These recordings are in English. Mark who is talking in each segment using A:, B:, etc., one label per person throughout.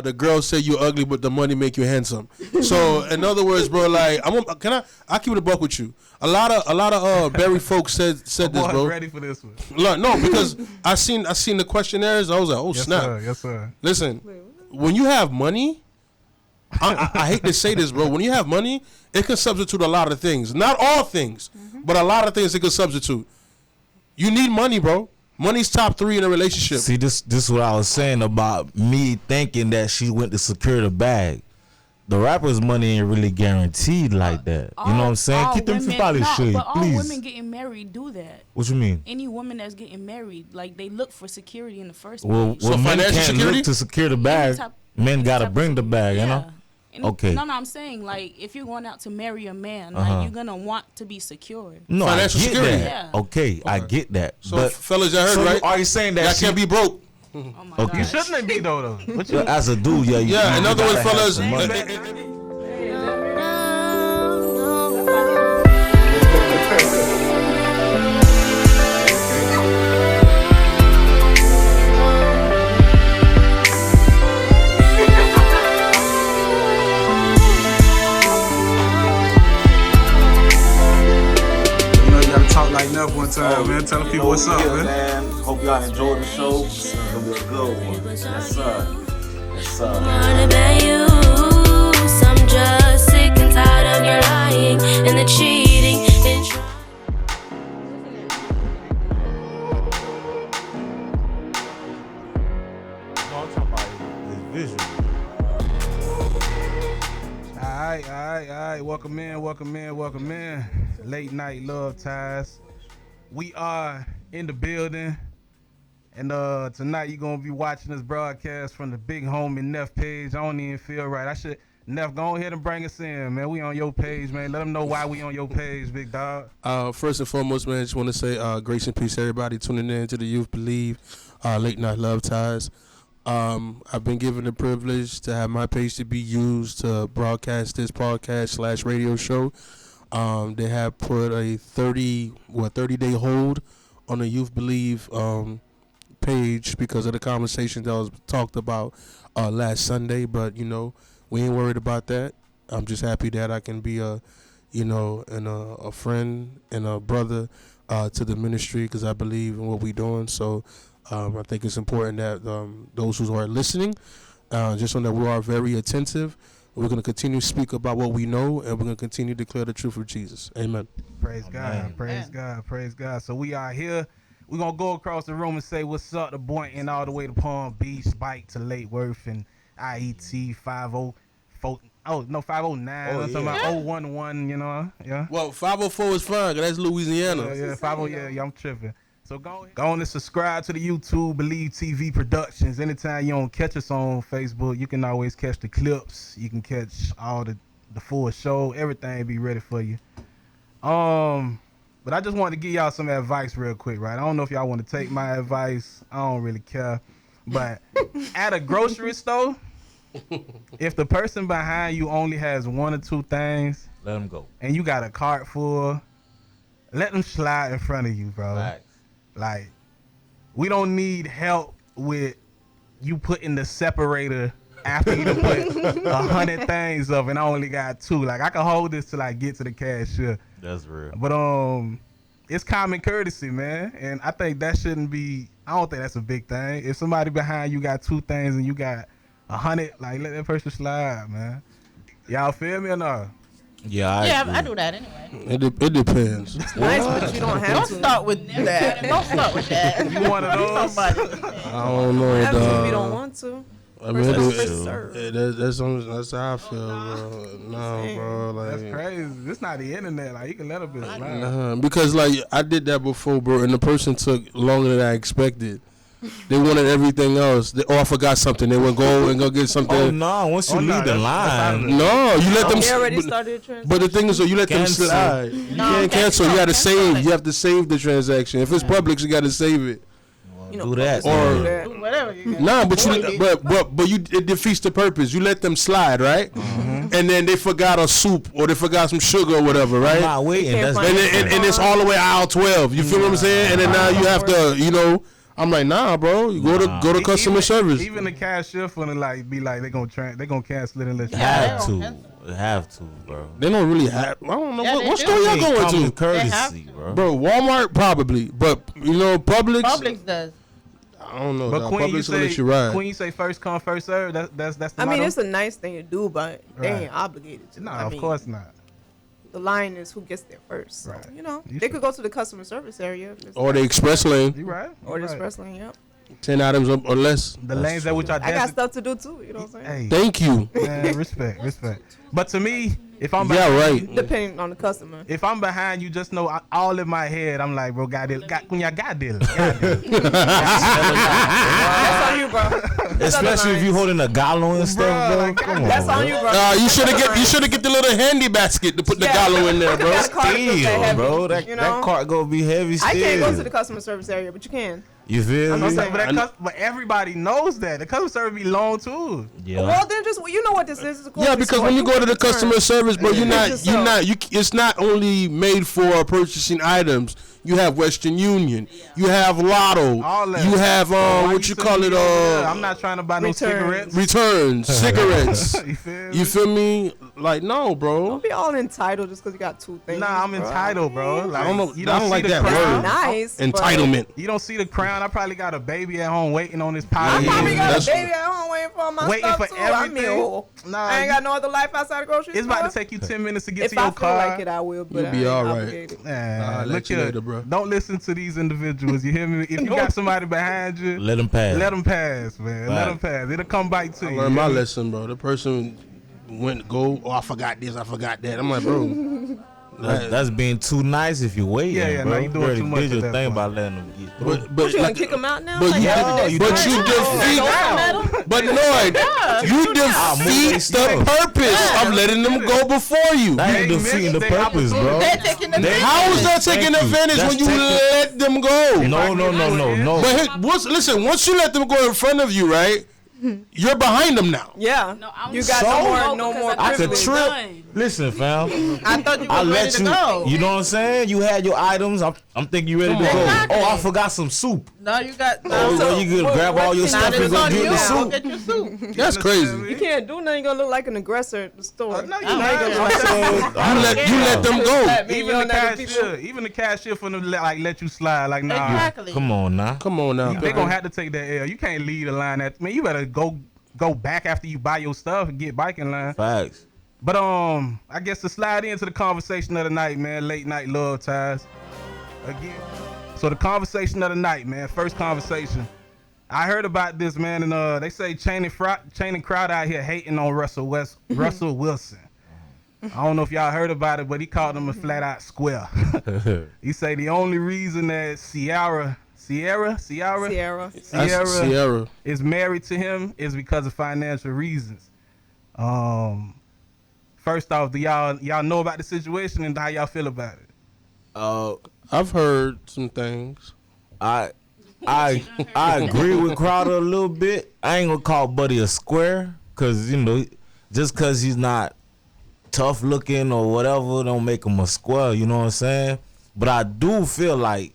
A: the girl say you ugly, but the money make you handsome. So in other words, bro, like I keep it a buck with you. A lot of Barry folks said this, bro.
B: I'm ready for this one.
A: No, because I seen the questionnaires. I was like, oh,
B: yes,
A: snap.
B: Sir. Yes, sir.
A: Listen, when you have money, I hate to say this, bro. When you have money, it can substitute a lot of things. Not all things, but a lot of things it can substitute. You need money, bro. Money's top 3 in a relationship.
C: See, this is what I was saying about me thinking that she went to secure the bag. The rapper's money ain't really guaranteed like that. You know what I'm saying? Keep them probably shit,
D: but
C: please.
D: all women getting married do that.
C: What you mean?
D: Any woman that's getting married, like they look for security in the first
C: Well,
D: place.
A: So
C: men
A: financial
C: can't
A: security?
C: look to secure the bag. Men gotta bring the bag, you know? Okay.
D: No, I'm saying, like, if you're going out to marry a man, like, you're gonna want to be secure.
C: No,
A: Financial
C: I get
A: security.
C: that.
D: Yeah.
C: Okay, I get that.
A: So
C: but
A: fellas, I heard,
C: so
A: right?
C: are you saying that
A: Y'all can't be broke.
D: Oh my
C: Okay.
B: You
D: gosh.
B: shouldn't be though. What you?
C: As a dude, yeah.
A: Yeah, in other words,
C: gotta have
A: fellas.
C: some money.
B: Talk like Neff one time, man. Tell the people what's up, man.
E: Hope y'all enjoy the show. It's gonna be a good one. Yes, sir. Yes, sir.
F: I'm just sick and tired of your lying and the cheating and
C: No, I'm talking about his visual.
B: Alright. Welcome in. Late night love ties. We are in the building. And tonight you're gonna be watching this broadcast from the Big Homie Neff page. I don't even feel right. Neff, go ahead and bring us in, man. We on your page, man. Let them know why we on your page, big dog.
A: First and foremost, man, I just want to say grace and peace to everybody tuning in to the Youth Believe Late Night Love Ties. I've been given the privilege to have my page to be used to broadcast this podcast / radio show. They have put a 30-day hold on the Youth Believe page because of the conversation that was talked about last Sunday. But we ain't worried about that. I'm just happy that I can be a friend and a brother to the ministry because I believe in what we're doing. So I think it's important that those who are listening, just know that we are very attentive. We're going to continue to speak about what we know, and we're going to continue to declare the truth of Jesus. Amen.
B: Praise God. Praise God. So we are here. We're going to go across the room and say what's up to Boynton all the way to Palm Beach, Spike to Lake Worth, and IET 504. Oh, no, 509. I'm talking about 011, yeah.
A: Well, 504 is fine, 'cause that's Louisiana.
B: Yeah, 50, yeah, I'm tripping. So go on and subscribe to the YouTube B.E.L.I.V.E TV Productions. Anytime you don't catch us on Facebook, you can always catch the clips. You can catch all the full show. Everything be ready for you. But I just wanted to give y'all some advice real quick, right? I don't know if y'all want to take my advice. I don't really care. But at a grocery store, if the person behind you only has 1 or 2 things,
C: Let them go.
B: and you got a cart full, let them slide in front of you, bro.
C: Facts.
B: Like, we don't need help with you putting the separator after you done put 100 things up and I only got 2. Like, I can hold this till I get to the cashier.
C: That's real.
B: But it's common courtesy, man. And I think that shouldn't be, I don't think that's a big thing. If somebody behind you got 2 things and you got 100, like, let that person slide, man. Y'all feel me or not?
C: Yeah,
G: I do that anyway.
A: It depends.
G: It's nice, but you don't have to. Don't start with that. Don't start with that.
B: You one of those?
A: I don't know,
G: Have to if you
A: dog.
G: don't want to.
A: I mean,
G: First serve.
A: that's how I feel, bro. No, bro. Like,
B: That's crazy. This not the internet. Like, you can let a bitch slide.
A: nah, because like I did that before, bro, and the person took longer than I expected. They wanted everything else. I forgot something. They would go and go get something.
C: Oh no! Once you leave the line,
A: No, you let them.
G: They already started a transaction.
A: But the thing is, so you let them
C: Cancel.
A: slide. You can't cancel. You got to save. You have to save the transaction. If it's public, you got to save it.
C: do that.
A: Or
G: Do whatever you got.
A: no, but it defeats the purpose. You let them slide, right? And then they forgot a soup or they forgot some sugar or whatever,
C: I'm
A: right?
C: not waiting.
G: can't
C: That's
G: find
A: And,
G: it.
A: and it's all the way aisle 12. You feel what I'm saying? And then now you have to, I'm like, nah, bro. You go to customer service.
B: Even the cashier finna be like, they gonna cancel it unless you
C: Have to, bro.
A: They don't really have. I don't know what
G: do.
A: store y'all going
C: Common
A: to.
C: courtesy, bro.
A: Bro, Walmart probably, but Publix.
G: Publix does.
A: I don't know.
B: But Queen,
A: Publix will let you ride.
B: Queen, you say first come, first serve. That's the
H: I mean,
B: motto?
H: it's a nice thing to do, but they
B: Right.
H: ain't obligated to.
B: No,
H: I
B: of
H: mean,
B: course not.
H: The line is who gets there first. So,
B: Right.
H: they could go to the customer service area.
A: Or the express lane.
B: You right?
H: Or the
B: You right.
H: express lane, yep.
A: 10 items or less.
B: The lanes at which I
H: got stuff to do too, you know what I'm saying?
B: Hey,
A: Thank you.
B: man, respect. But to me, if I'm
A: Yeah,
B: behind
A: right.
B: you,
H: Depending on the customer.
B: if I'm behind you, just know all in my head, I'm like, bro, when y'all got this.
H: That's on you, bro.
C: Especially if you holding a gallo and stuff, bro.
B: like,
C: Come on,
H: That's
C: bro.
H: on you, bro.
A: You should have get the little handy basket to put the gallo in there, bro.
H: That cart feels that
C: Still,
H: heavy,
C: bro. That cart gonna be heavy still.
H: I can't go to the customer service area, but you can.
C: You feel me?
H: I'm saying.
B: But everybody knows that. The customer service be long too.
C: Yeah.
H: Well, then you know what this is. It's a
A: Yeah, because when you go to the customer service, bro, it's not only made for purchasing items. You have Western Union. You have Lotto.
B: All that.
A: You have
B: Why
A: what you
B: sending
A: call
B: me
A: it?
B: over there? I'm not trying to buy no cigarettes.
A: Returns, cigarettes.
B: You feel me?
A: You feel me? Like, no, bro.
H: Don't be all entitled just because you got two things.
B: Nah, I'm
H: bro.
B: entitled, bro. Like,
A: I don't know.
B: You
A: I don't
B: see
A: like
B: the
A: that
B: crown.
A: word.
H: Nice. but
A: Entitlement.
B: You don't see the crown. I probably got a baby at home waiting on his
H: I
B: potty.
H: probably got
A: That's-
H: a baby at home waiting for my
B: Waiting
H: stuff
B: for
H: too. I
B: everything.
H: mean,
B: Nah,
H: I ain't got no other life outside the grocery
B: it's
H: store.
B: about to take you 10 minutes to get
H: If
B: to your
H: I feel
B: car.
H: like it, I will. But
A: You'll be
H: I ain't
A: all right.
H: obligated.
B: Man,
A: I'll let
B: look
A: you
B: here.
A: later, bro.
B: Don't listen to these individuals. You hear me? If you got somebody behind you,
C: Let them pass.
B: let them pass, man. Let them pass. It'll come back to
A: I
B: you.
A: learned my lesson, bro. The person I forgot this, I forgot that. I'm like, bro.
C: That's being too nice if you wait.
B: Yeah,
C: bro.
B: no, you doing
C: already
B: too much
C: did
B: at
C: your
B: that
C: thing
B: point.
C: about letting them get through.
A: But
H: What, you gonna kick them out now?
A: But
H: Like,
A: you,
H: every day
A: but
H: starts?
A: you defeat. But no, you defeat the purpose of letting them go before you.
C: That ain't
B: They
C: defeating the
B: missed their
C: purpose, bro.
G: They're taking the
A: How is that taking
C: Thank you.
A: advantage
C: That's
A: when you
C: taking-
A: let them go?
C: No.
A: But hey, once you let them go in front of you, right? You're behind them now.
H: Yeah.
D: No, I'm
H: You got
C: So?
H: no more
C: I could
H: privilege.
C: trip. Listen, fam.
G: I thought you
C: I
G: were ready
C: let
G: to
C: you.
G: go.
C: You know what I'm saying? You had your items. I'm thinking you ready to go.
G: Exactly.
C: Oh, I forgot some soup.
G: No, you got.
C: Oh,
G: No,
C: well, you could grab all your
G: now
C: stuff
G: that
C: and
G: it's
C: go
G: on
C: get
G: you.
C: the
G: Go
C: soup.
G: get your soup.
A: That's crazy.
H: You can't do nothing. You're gonna look like an aggressor at the store.
B: No, you
H: I ain't
B: not.
H: gonna look like
A: You let them go.
B: Even the cashier finna let you slide. Like, nah.
G: Exactly.
C: Come on now.
A: Come on now.
B: They gonna have to take that L. You can't lead the line. You better go back after you buy your stuff and get back in line.
C: Facts.
B: But I guess to slide into the conversation of the night, man, late night love ties. Again. So the conversation of the night, man, first conversation. I heard about this, man, and they say Channing Crowd out here hating on Russell Wilson. I don't know if y'all heard about it, but he called him a flat out square. He say the only reason that Ciara is married to him is because of financial reasons. First off, do y'all know about the situation and how y'all feel about it?
A: I've heard some things.
C: I agree with Crowder a little bit. I ain't gonna call Buddy a square, cause just cause he's not tough looking or whatever, don't make him a square. You know what I'm saying? But I do feel like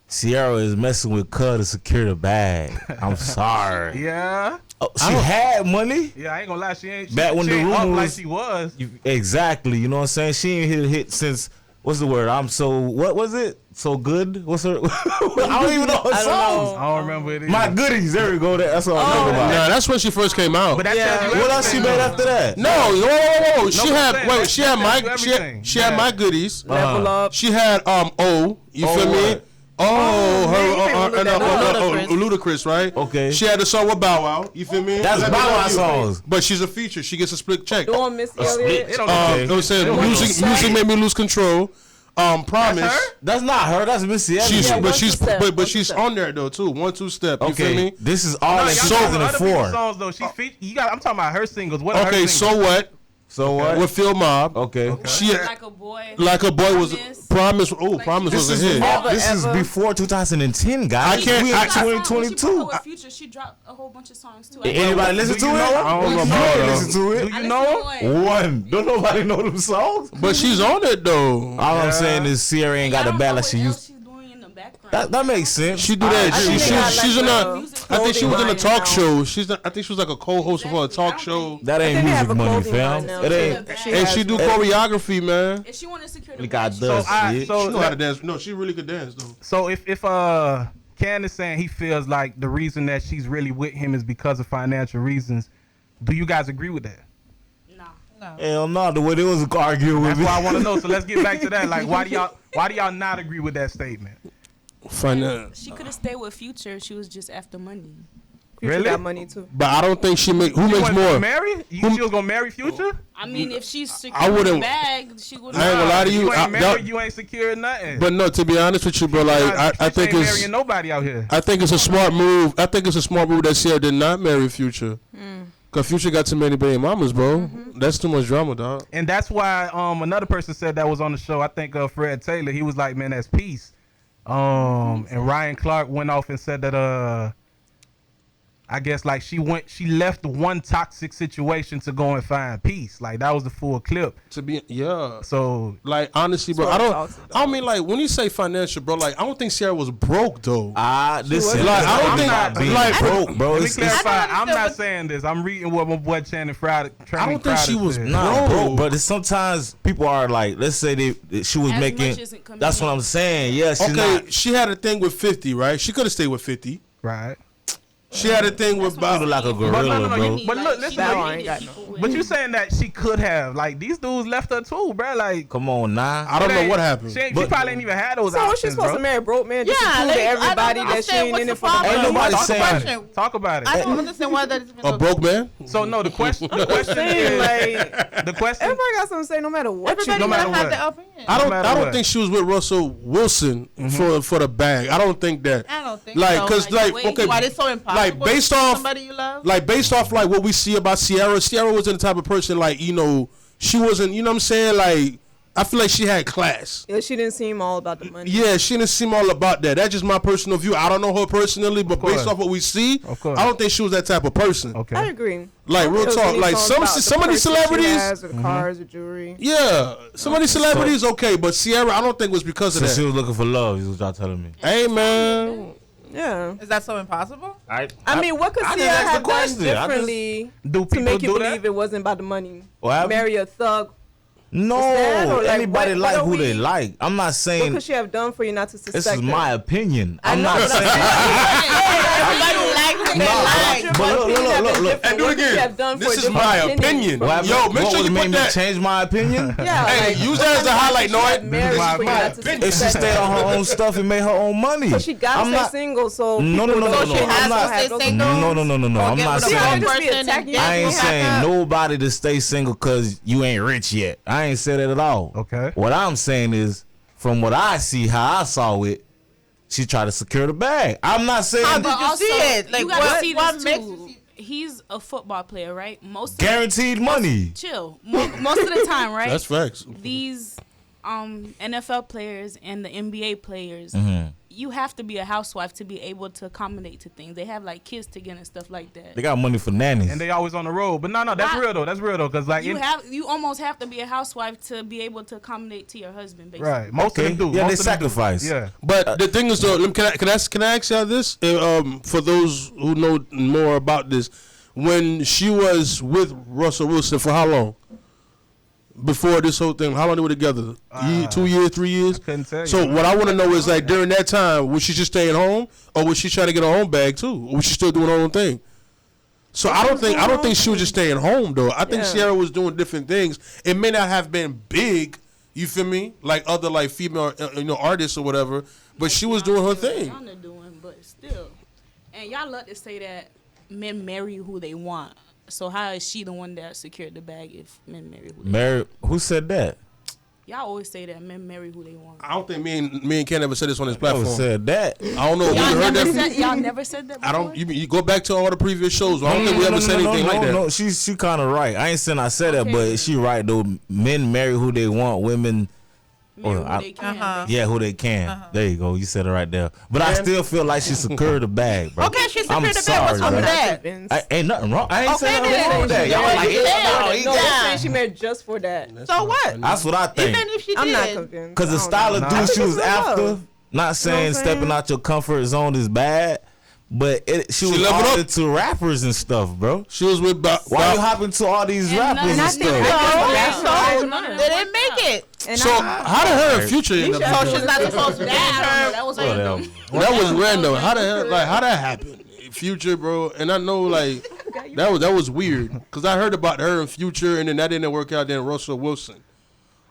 C: Ciara is messing with Cud to secure the bag. I'm sorry.
B: Yeah.
C: She had money.
B: Yeah, I ain't gonna lie. She ain't
C: Back when the
B: ain't up
C: rumor
B: like
C: was-
B: she was.
C: Exactly. You know what I'm saying? She ain't hit since. What's the word? What was it? So good? What's her? I don't even know her songs.
B: I don't remember it either.
C: My goodies. There we go. That's all I know about.
A: Nah, that's when she first came out.
B: But that tells you
C: What else she
B: everything,
C: made
B: though.
C: after that?
A: No, whoa.
B: No, but
A: She had
B: that tells you everything.
A: she had my goodies.
H: Level up.
A: She had you feel me?
C: what?
A: Ludacris, right?
C: Okay.
A: She had a song with Bow Wow. You feel me?
C: That's Bow Wow songs.
A: But she's a feature. She gets a split check.
H: Doing Missy Elliott.
B: It don't
C: Okay.
A: I'm saying music made me lose control. Promise.
C: That's not her. That's Missy Elliott.
A: She's
H: Yeah,
A: but
H: 1
A: she's
H: 2 step,
A: but
H: 1 2
A: she's
H: step.
A: on there though too. 1 2 step. You feel
C: Okay.
A: me?
C: This is all in
B: Y'all talking about other people's
C: 2004.
B: songs though. I'm talking about her singles. What are her
A: Okay,
B: singles?
A: so what?
C: So what?
A: With Phil Mob.
C: Okay.
A: She had,
D: Like a boy.
A: like a boy was Promise. Oh,
D: Like,
A: Promise
C: This
A: was a
C: is
A: hit.
C: this is
H: ever.
C: before 2010, guys.
A: I can't-
C: We
A: I
C: in
A: can't-
D: When she broke
C: 2022.
D: up with Future, she dropped a whole bunch of songs too.
C: Anybody listen to it?
A: I don't know
C: You
A: about
C: ain't
A: her.
C: listen to it.
B: Do you know?
C: One. Don't nobody know them songs.
A: But she's on it though.
C: All I'm saying is Ciara ain't got the bad like she used.
D: She's doing in the background.
C: That makes sense.
A: She do that. She's in a. I think she was in a
H: clothing
A: talk
H: line
A: show. I think she was like a co-host for a talk show.
C: That ain't
H: they have
C: music
H: a
C: money,
H: clothing
C: fam.
H: line now,
C: It
H: too.
C: ain't.
A: And she do choreography, man.
D: If she want to secure the
C: We got
D: bag,
C: dust. shit.
A: She know how to dance. No, she really could dance though.
B: So if Ken is saying he feels like the reason that she's really with him is because of financial reasons, do you guys agree with that?
D: nah.
C: Hell no, the way they was arguing with
B: That's
C: me.
B: what I want to know. So let's get back to that. Like, why do y'all not agree with that statement?
D: She could have stayed with Future. She was just after money.
H: Future
B: Really?
H: got money too.
A: But I don't think she make. Who
B: She
A: makes
B: wasn't
A: more?
B: gonna marry? She was gonna marry Future?
D: I mean, if she's
A: I
D: secured the
A: wouldn't-
D: bag, she would.
A: I ain't gonna lie to you.
B: You
A: I-
B: ain't married.
A: that-
B: You ain't secured nothing.
A: But no, to be honest with you, bro, like I think
B: ain't
A: it's.
B: marrying nobody out here.
A: I think it's a smart move. I think it's a smart move that Ciara did not marry Future. Cause Future got too many baby mamas, bro. That's too much drama, dog.
B: And that's why another person said that was on the show. I think Fred Taylor. He was like, man, that's peace. And Ryan Clark went off and said that I guess like she left one toxic situation to go and find peace. Like that was the full clip.
A: To be
B: So
A: like honestly, bro, I don't mean like when you say financial, bro. Like I don't think Ciara was broke though.
C: Listen,
A: Like, I don't
C: I'm
A: think-
C: not being
A: like,
C: broke, bro.
B: let me
C: It's-
B: clarify. I'm not
G: what-
B: saying this. I'm reading what my boy Channing Crowder.
A: I don't think she was
C: Nah,
A: Bro.
C: bro, but it's sometimes people are like, let's say she was
D: As
C: making.
D: much isn't coming
C: That's what
D: in.
C: I'm saying. Yeah, she's
A: Okay,
C: not.
A: she had a thing with 50, right? She could have stayed with 50.
B: Right.
A: She had a thing with
C: You look like a
B: But
C: gorilla,
B: no,
C: bro.
B: But look, listen,
H: I ain't got no.
B: But you saying that she could have, like, these dudes left her too, bro. Like,
C: Come on, nah.
A: I don't
B: it
A: know
B: ain't-
A: what happened.
B: She
C: But-
B: probably ain't even had those
H: So
B: options,
H: she's supposed
B: bro.
H: to marry a broke man just to
G: Yeah,
H: prove
G: like,
H: to
G: I don't
H: everybody that she
G: understand
H: ain't
G: what's
H: in
G: the
H: it for the
G: problem.
C: Ain't
H: money.
C: nobody
B: Talk
C: saying.
B: about
G: Question.
B: it. Talk about
G: I
B: it.
G: don't understand why that is even
A: A broke man?
B: So no, the question
H: Saying,
B: is,
H: like,
B: the question.
H: everybody got something to say no matter what you
G: everybody
B: no
H: do.
B: matter
G: gotta have
B: what.
G: their opinion.
A: I
B: matter
A: don't
B: what.
A: think she was with Russell Wilson for the bag. I don't think that.
G: I don't think
A: Like,
G: so.
A: cause like
D: wait,
A: okay,
G: Why it's so impossible?
A: like based
G: to
A: off
G: somebody you love.
A: like based off like what we see about Ciara wasn't the type of person like, you know, she wasn't, you know what I'm saying? Like I feel like she had class.
H: Yeah, she didn't seem all about the money.
A: Yeah, she didn't seem all about that. That's just my personal view. I don't know her personally, but
B: course.
A: based off what we see,
B: Of course.
A: I don't think she was that type of person.
B: Okay.
H: I agree.
A: Like real
H: It was
A: talk,
H: any
A: like
H: songs about the
A: some of these
H: purses she
A: celebrities,
H: has, or the cars, or jewelry.
A: yeah, some of these celebrities okay, but Ciara, I don't think was because of
C: So she
A: that.
C: was looking for love. Is what y'all telling me.
A: Hey man,
H: Yeah.
G: Is that so impossible?
H: I mean, what could
C: I
H: Ciara
C: just asked the
H: have done
C: question. I just-
H: differently
B: Do
H: to
B: people
H: make you
B: do
H: believe
B: that?
H: it wasn't about the money?
C: What happened?
H: Marry a thug.
C: No,
H: Instead, or, like,
C: anybody
H: what
C: like
H: are
C: who they
H: we-
C: like. I'm not
H: What
C: saying
H: could she have done for you not to suspect
C: this is
H: her?
C: my opinion.
H: I
C: I'm
H: know,
C: not
H: but I'm
C: saying.
G: Everybody likes what they like.
C: But look.
A: and do it again. This is my opinion.
C: What
A: Yo, make
C: what
A: sure
C: would
A: you
C: made
A: put
C: me
A: that.
C: change my opinion?
H: Yeah.
A: Hey,
H: like,
A: use that as a highlight, Noy.
H: marriage
B: my
H: for you not to
A: opinion.
C: If she
H: suspect
C: stayed
H: her.
C: on her own stuff and made her own money.
H: So she got to
C: I'm
H: stay
C: not.
H: single, so
C: No,
H: people
C: no,
H: know
C: no,
H: she
C: no.
H: has
C: I'm
H: to
C: not.
H: have those
G: single.
H: opinions.
C: No. I'm
G: Get
C: not
G: with a
H: See, I
C: saying.
H: just be
G: person
H: attacking
G: and
H: you.
C: I ain't
G: get
C: saying
G: back up.
C: nobody to stay single because you ain't rich yet. I ain't said that at all.
B: Okay.
C: What I'm saying is, from what I see, how I saw it, she tried to secure the bag. I'm not saying
G: How did
D: But
G: you
D: also,
G: see it? Like
D: you gotta
G: what?
D: see
G: What
D: this
G: makes
D: too.
G: you see?
D: He's a football player, right?
C: guaranteed money.
D: Chill. Most of the time, right?
A: That's facts.
D: These NFL players and the NBA players,
C: Mm-hmm.
D: you have to be a housewife to be able to accommodate to things. They have like kids together and stuff like that.
C: They got money for nannies.
B: And they always on the road. But no, that's
D: Why-
B: real though. That's real though. Cause like,
D: You almost have to be a housewife to be able to accommodate to your husband, basically.
B: right. Most
C: Okay.
B: of them do.
C: Yeah,
B: Most
C: they
B: of them do.
C: sacrifice.
B: Yeah.
A: But the thing is though, can I ask y'all this? For those who know more about this, when she was with Russell Wilson for how long? Before this whole thing, how long they were together? 2 years, 3 years?
B: Couldn't tell you.
A: So what I want to know is like during that time, was she just staying home, or was she trying to get her own bag too, or was she still doing her own thing? So I don't think she was just staying home though. I think
H: Yeah.
A: Ciara was doing different things. It may not have been big, you feel me, like other like female artists or whatever, but she was doing her thing.
D: Rihanna doing, but still. And y'all love to say that men marry who they want. So how is she the one that secured the bag if men marry who they want?
C: Mary, who said that?
D: Y'all always say that men marry who they want.
A: I don't think me and Ken ever said this on his
C: Who
A: platform.
C: said that?
A: I don't know if you heard that.
D: Y'all never said that before?
A: I don't. You go back to all the previous shows. I don't think we ever said anything like that.
C: No, she kind of right. I ain't saying I said that, but she right though. Men marry who they want. Women,
D: Marry who
C: I-
D: they can.
C: yeah, who they can. There you go. You said it right there. But I still feel like she secured the bag, bro.
G: Okay, she
C: I'm
G: secured the bag. What's
C: sorry,
G: wrong with
C: bro.
G: that?
C: Ain't nothing wrong. I ain't
G: Okay,
C: saying nothing
G: then.
C: wrong with that. Y'all
G: Yeah,
C: like
G: you
C: it?
G: said
C: No,
G: it.
H: No,
G: Yeah.
H: they're saying she married just for that.
G: So what?
C: That's what I think.
G: Even if she
H: I'm not
G: did.
H: convinced.
C: Cause the
H: I don't
C: style
H: know.
C: of dude she was
H: I think it's
C: after,
H: love.
C: Not saying stepping out your comfort zone is bad, but she was
A: leveled
C: all
A: up.
C: into rappers and stuff, bro.
A: She was with
C: Why you hopping to all these rappers and stuff?
G: They didn't make it.
A: So how did her and Future end up?
G: So she's not supposed to be her.
D: That was
C: Whatever.
A: That was random. How the hell? Like how that happened? Future, bro, and I know like that was weird because I heard about her and Future, and then that didn't work out. Then Russell Wilson.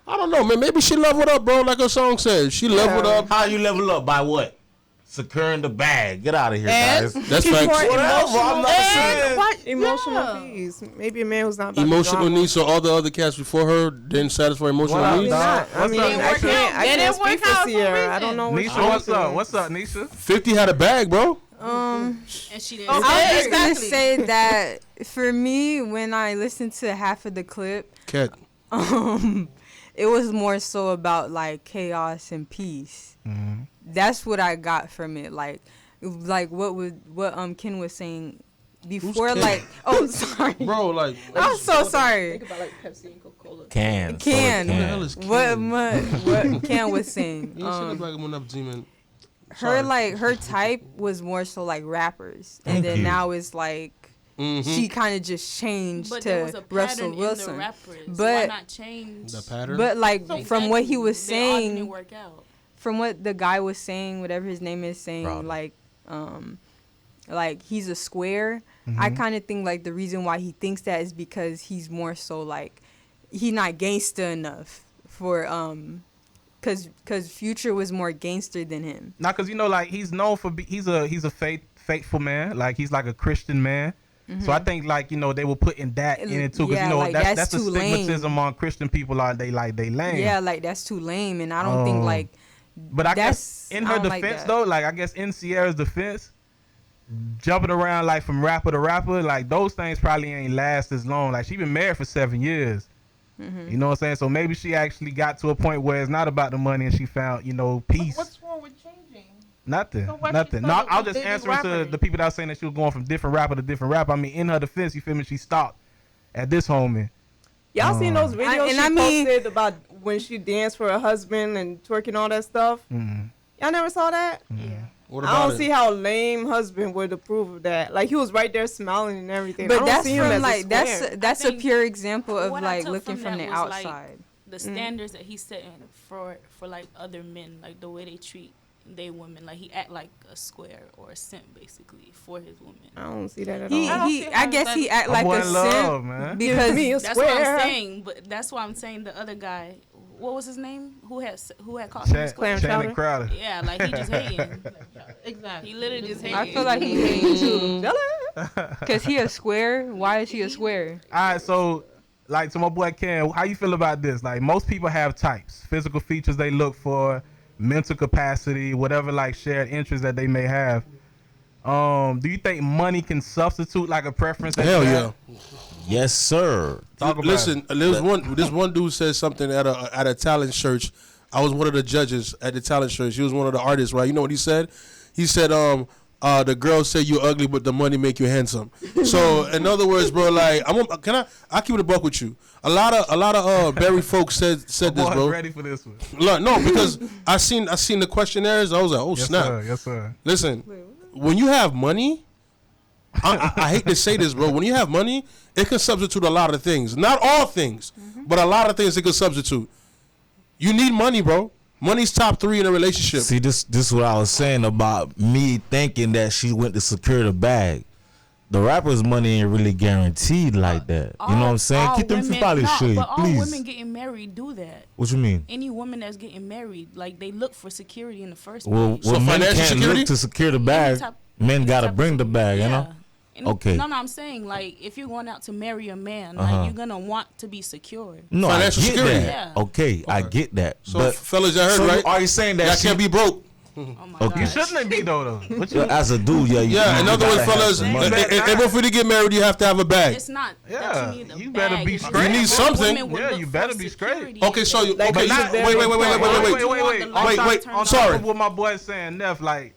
A: I don't know, man. Maybe she leveled up, bro. Like her song says, she leveled up.
C: How you level up? By what? Securing the bag. Get out of here, guys.
A: That's facts.
H: Emotional needs. Maybe a man who's not about
A: Emotional
H: drama.
A: needs. So all the other cats before her didn't satisfy emotional
B: What up,
A: needs.
B: dog?
H: I mean, I can't speak for Ciara. I don't know what
B: Nisha, what's up? What's up, Nisha?
A: 50 had a bag, bro.
D: And she didn't.
I: I was just gonna
G: Exactly.
I: say that for me, when I listened to half of the clip,
A: Cat.
I: it was more so about like chaos and peace. That's what I got from it. Like what Ken was saying before.
A: Ken?
I: Like, oh, sorry,
A: Bro, like
I: I'm so sorry.
H: Think about like Pepsi and Coca-Cola.
C: Can.
I: Ken,
A: What the hell is Ken?
I: what Ken was saying.
A: You should have like went up to him.
I: Her type was more so like rappers, and then
C: you.
I: now it's like she kind of just changed
D: But there was
I: to
D: a pattern
I: Russell
D: in the
I: Wilson.
D: rappers. Why
I: But
D: not change?
A: The pattern.
I: but like from what he was
D: They all didn't
I: saying,
D: work out.
I: from what the guy was saying, whatever his name is saying,
C: Robert.
I: like he's a square. I kind of think like the reason why he thinks that is because he's more so like he not gangster enough for cause Future was more gangster than him.
B: Now, cause like he's known for he's a faithful man. Like he's like a Christian man. So I think like they were putting that in it too, cause
I: Yeah, like,
B: that's
I: that's
B: the
I: too lame.
B: stigmatism on Christian people are they lame.
I: Yeah, like that's too lame, and I don't think like.
B: But I guess in her
I: I don't like
B: defense
I: that.
B: though, like I guess in Ciara's defense, jumping around like from rapper to rapper, like those things probably ain't last as long. Like she been married for 7 years. You know what I'm saying? So maybe she actually got to a point where it's not about the money and she found, peace.
G: What's wrong with changing?
B: Nothing.
G: So why she
B: Nothing. No,
G: started
B: I was
G: with
B: just
G: David
B: answering to
G: rapping?
B: the people that were saying that she was going from different rapper to different rapper. I mean, in her defense, you feel me? She stopped at this homie.
H: Y'all seen those videos she
I: mean-
H: posted about when she danced for her husband and twerking all that stuff? Y'all never saw that?
A: What
H: I
A: about
H: don't
A: it?
H: see how lame husband would approve of that. Like he was right there smiling and everything. I
I: But
H: don't
I: that's
H: see him as
I: from
H: a
I: like
H: square.
I: that's
D: I
I: a
D: think
I: pure example of
D: what I
I: like
D: took
I: looking from the
D: that was, like,
I: outside.
D: The standards that he's setting for like other men, like the way they treat they women, like he act like a square or a simp basically for his women.
H: I don't see that at
I: He
H: all.
I: I guess he act
B: My
I: like
B: boy
I: a
B: in love,
I: simp
B: man.
I: because
H: me a
D: That's what
H: square.
D: I'm saying, but that's why I'm saying the other guy, what was his name? Who had caught him a square?
B: Channing Crowder.
D: Yeah, like he just hating.
G: Exactly.
D: He literally just hating.
I: I feel like he hating too. Cause he a square. Why is he a square?
B: All right, so like to my boy Ken, how you feel about this? Like most people have types, physical features they look for, mental capacity, whatever like shared interests that they may have. Do you think money can substitute like a preference? That
A: Hell
B: you
A: yeah.
B: have?
C: Yes, sir.
B: Talk about
A: Listen, this one dude said something at a talent search. I was one of the judges at the talent search. He was one of the artists, right? You know what he said? He said, the girls say you ugly, but the money make you handsome. So in other words, bro, like I keep it a buck with you. A lot of Barry folks said this,
B: Boy,
A: bro.
B: ready for this one?
A: Look, no, because I seen the questionnaires. I was like, oh
B: Yes,
A: snap.
B: sir. Yes, sir.
A: Listen, when you have money, I hate to say this, bro. When you have money, it can substitute a lot of things. Not all things, but a lot of things it can substitute. You need money, bro. Money's top 3 in a relationship.
C: See, this is what I was saying about me thinking that she went to secure the bag. The rapper's money ain't really guaranteed like that. You know what I'm saying?
D: All
C: Keep them
D: women-
C: probably
D: no,
C: shit,
D: but all
C: please.
D: women getting married do that.
C: What you mean?
D: Any woman that's getting married, like they look for security in the first
C: Well,
D: place.
C: men
A: financial
C: can't
A: security?
C: look to secure the bag.
D: type-
C: Men gotta
D: type of-
C: bring the bag, you
D: Yeah.
C: know?
D: And
C: Okay.
D: No, I'm saying like if you're going out to marry a man,
C: Uh-huh.
D: like you're gonna want to be secure.
C: No,
A: Financial
C: I get
A: security.
C: that.
D: Yeah.
C: Okay, I get that.
A: So
C: but
A: fellas, I heard
C: so
A: right.
C: are you saying that
A: Y'all
C: she
A: can't be broke.
D: Oh my
C: Okay.
B: You
D: God.
B: shouldn't be though. What you?
C: as a dude, yeah.
A: Yeah, in
C: you
A: other
C: gotta
A: words,
C: have
A: fellas,
C: some
A: in
C: money.
B: better
A: order for you to get married, you have to have a bag.
D: It's not
B: Yeah,
D: that you need a
B: you
D: bag.
B: better be
D: It's just
B: straight.
D: that
A: You need something.
D: women would
B: Yeah,
D: look
B: you
D: for
B: better be straight.
D: security.
A: Okay, so you
H: Like,
A: okay?
H: you
A: You,
H: should
A: wait.
B: wait. On
A: Sorry.
B: top of what my boy saying, Neff, like,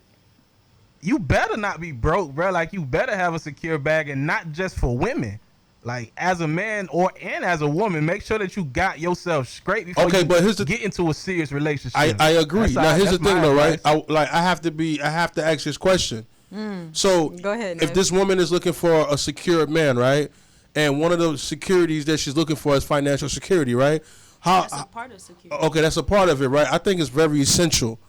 B: you better not be broke, bro. Like, you better have a secure bag, and not just for women. Like as a man and as a woman, make sure that you got yourself straight before you
A: but here's the
B: get into a serious relationship.
A: I agree. Now here's the thing though, right?
B: advice.
A: I have to ask this question. So
I: Go ahead,
A: if
I: Nev.
A: this woman is looking for a secure man, right? And one of the securities that she's looking for is financial security, right?
D: That's a part of security.
A: Okay, that's a part of it, right? I think it's very essential.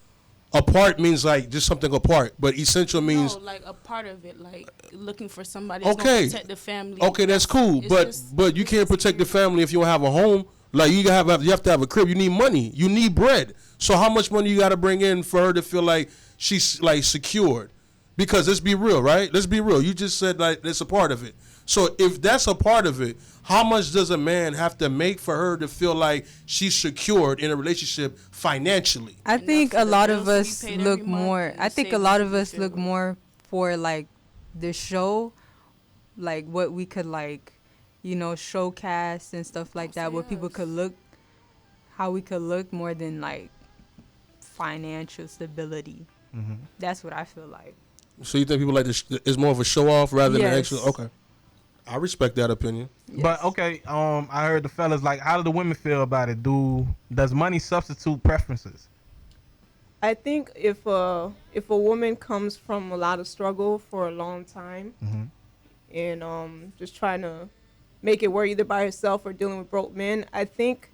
A: Apart means like just something apart, but essential means
D: like a part of it, like looking for somebody that's
A: okay.
D: gonna protect the family.
A: Okay, that's cool, but you can't protect the family if you don't have a home. Like you have to have a crib. You need money. You need bread. So how much money you got to bring in for her to feel like she's like secured? Because let's be real, right? Let's be real. You just said like that's a part of it. So if that's a part of it, how much does a man have to make for her to feel like she's secured in a relationship financially?
I: I think a lot of us look more. I think a lot of us look more for like the show, like what we could like, showcast and stuff like that. What people could look, how we could look more than like financial stability. That's what I feel like.
A: So you think people like this is more of a show off rather than
I: Yes.
A: actual? Okay, I respect that opinion.
B: But okay, I heard the fellas like, how do the women feel about it? Does money substitute preferences?
H: I think if a woman comes from a lot of struggle for a long time, and just trying to make it work either by herself or dealing with broke men, I think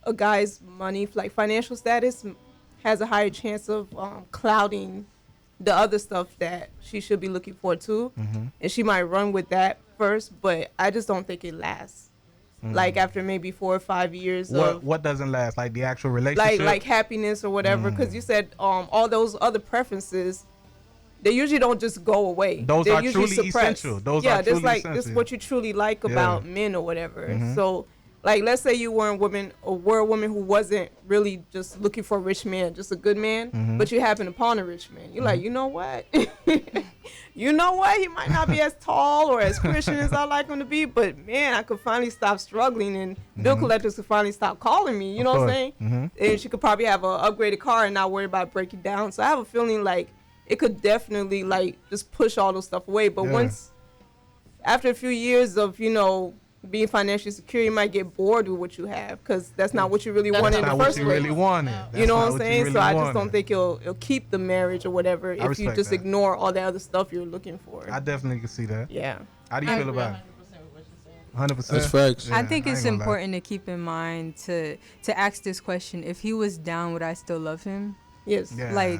H: a guy's money, like financial status, has a higher chance of clouding the other stuff that she should be looking for too, and she might run with that first, but I just don't think it lasts. Like after maybe 4 or 5 years
B: What doesn't last? Like the actual relationship?
H: like happiness or whatever, because you said all those other preferences, they usually don't just go away.
B: Those
H: They're
B: are
H: usually
B: truly
H: suppressed.
B: essential. Those
H: yeah,
B: are truly
H: just like
B: essential.
H: this is what you truly like about men or whatever. So like let's say you were a woman who wasn't really just looking for a rich man, just a good man, but you happen upon a rich man. You're like, you know what? You know what? He might not be as tall or as Christian as I like him to be, but man, I could finally stop struggling, and bill collectors could finally stop calling me. You know what I'm saying? And she could probably have an upgraded car and not worry about breaking down. So I have a feeling like it could definitely like just push all those stuff away. But once, after a few years of being financially secure, you might get bored with what you have, because that's not what you really wanted in the first place.
B: Really wanted.
H: You know what I'm saying? So I just don't think it'll keep the marriage or whatever if you just ignore all the other stuff you're looking for.
B: I definitely can see that.
H: Yeah.
B: How do you feel about it? 100%.
A: That's facts.
H: Yeah,
I: I think it's important to keep in mind to ask this question: if he was down, would I still love him?
H: Yes.
B: Yeah.
I: Like,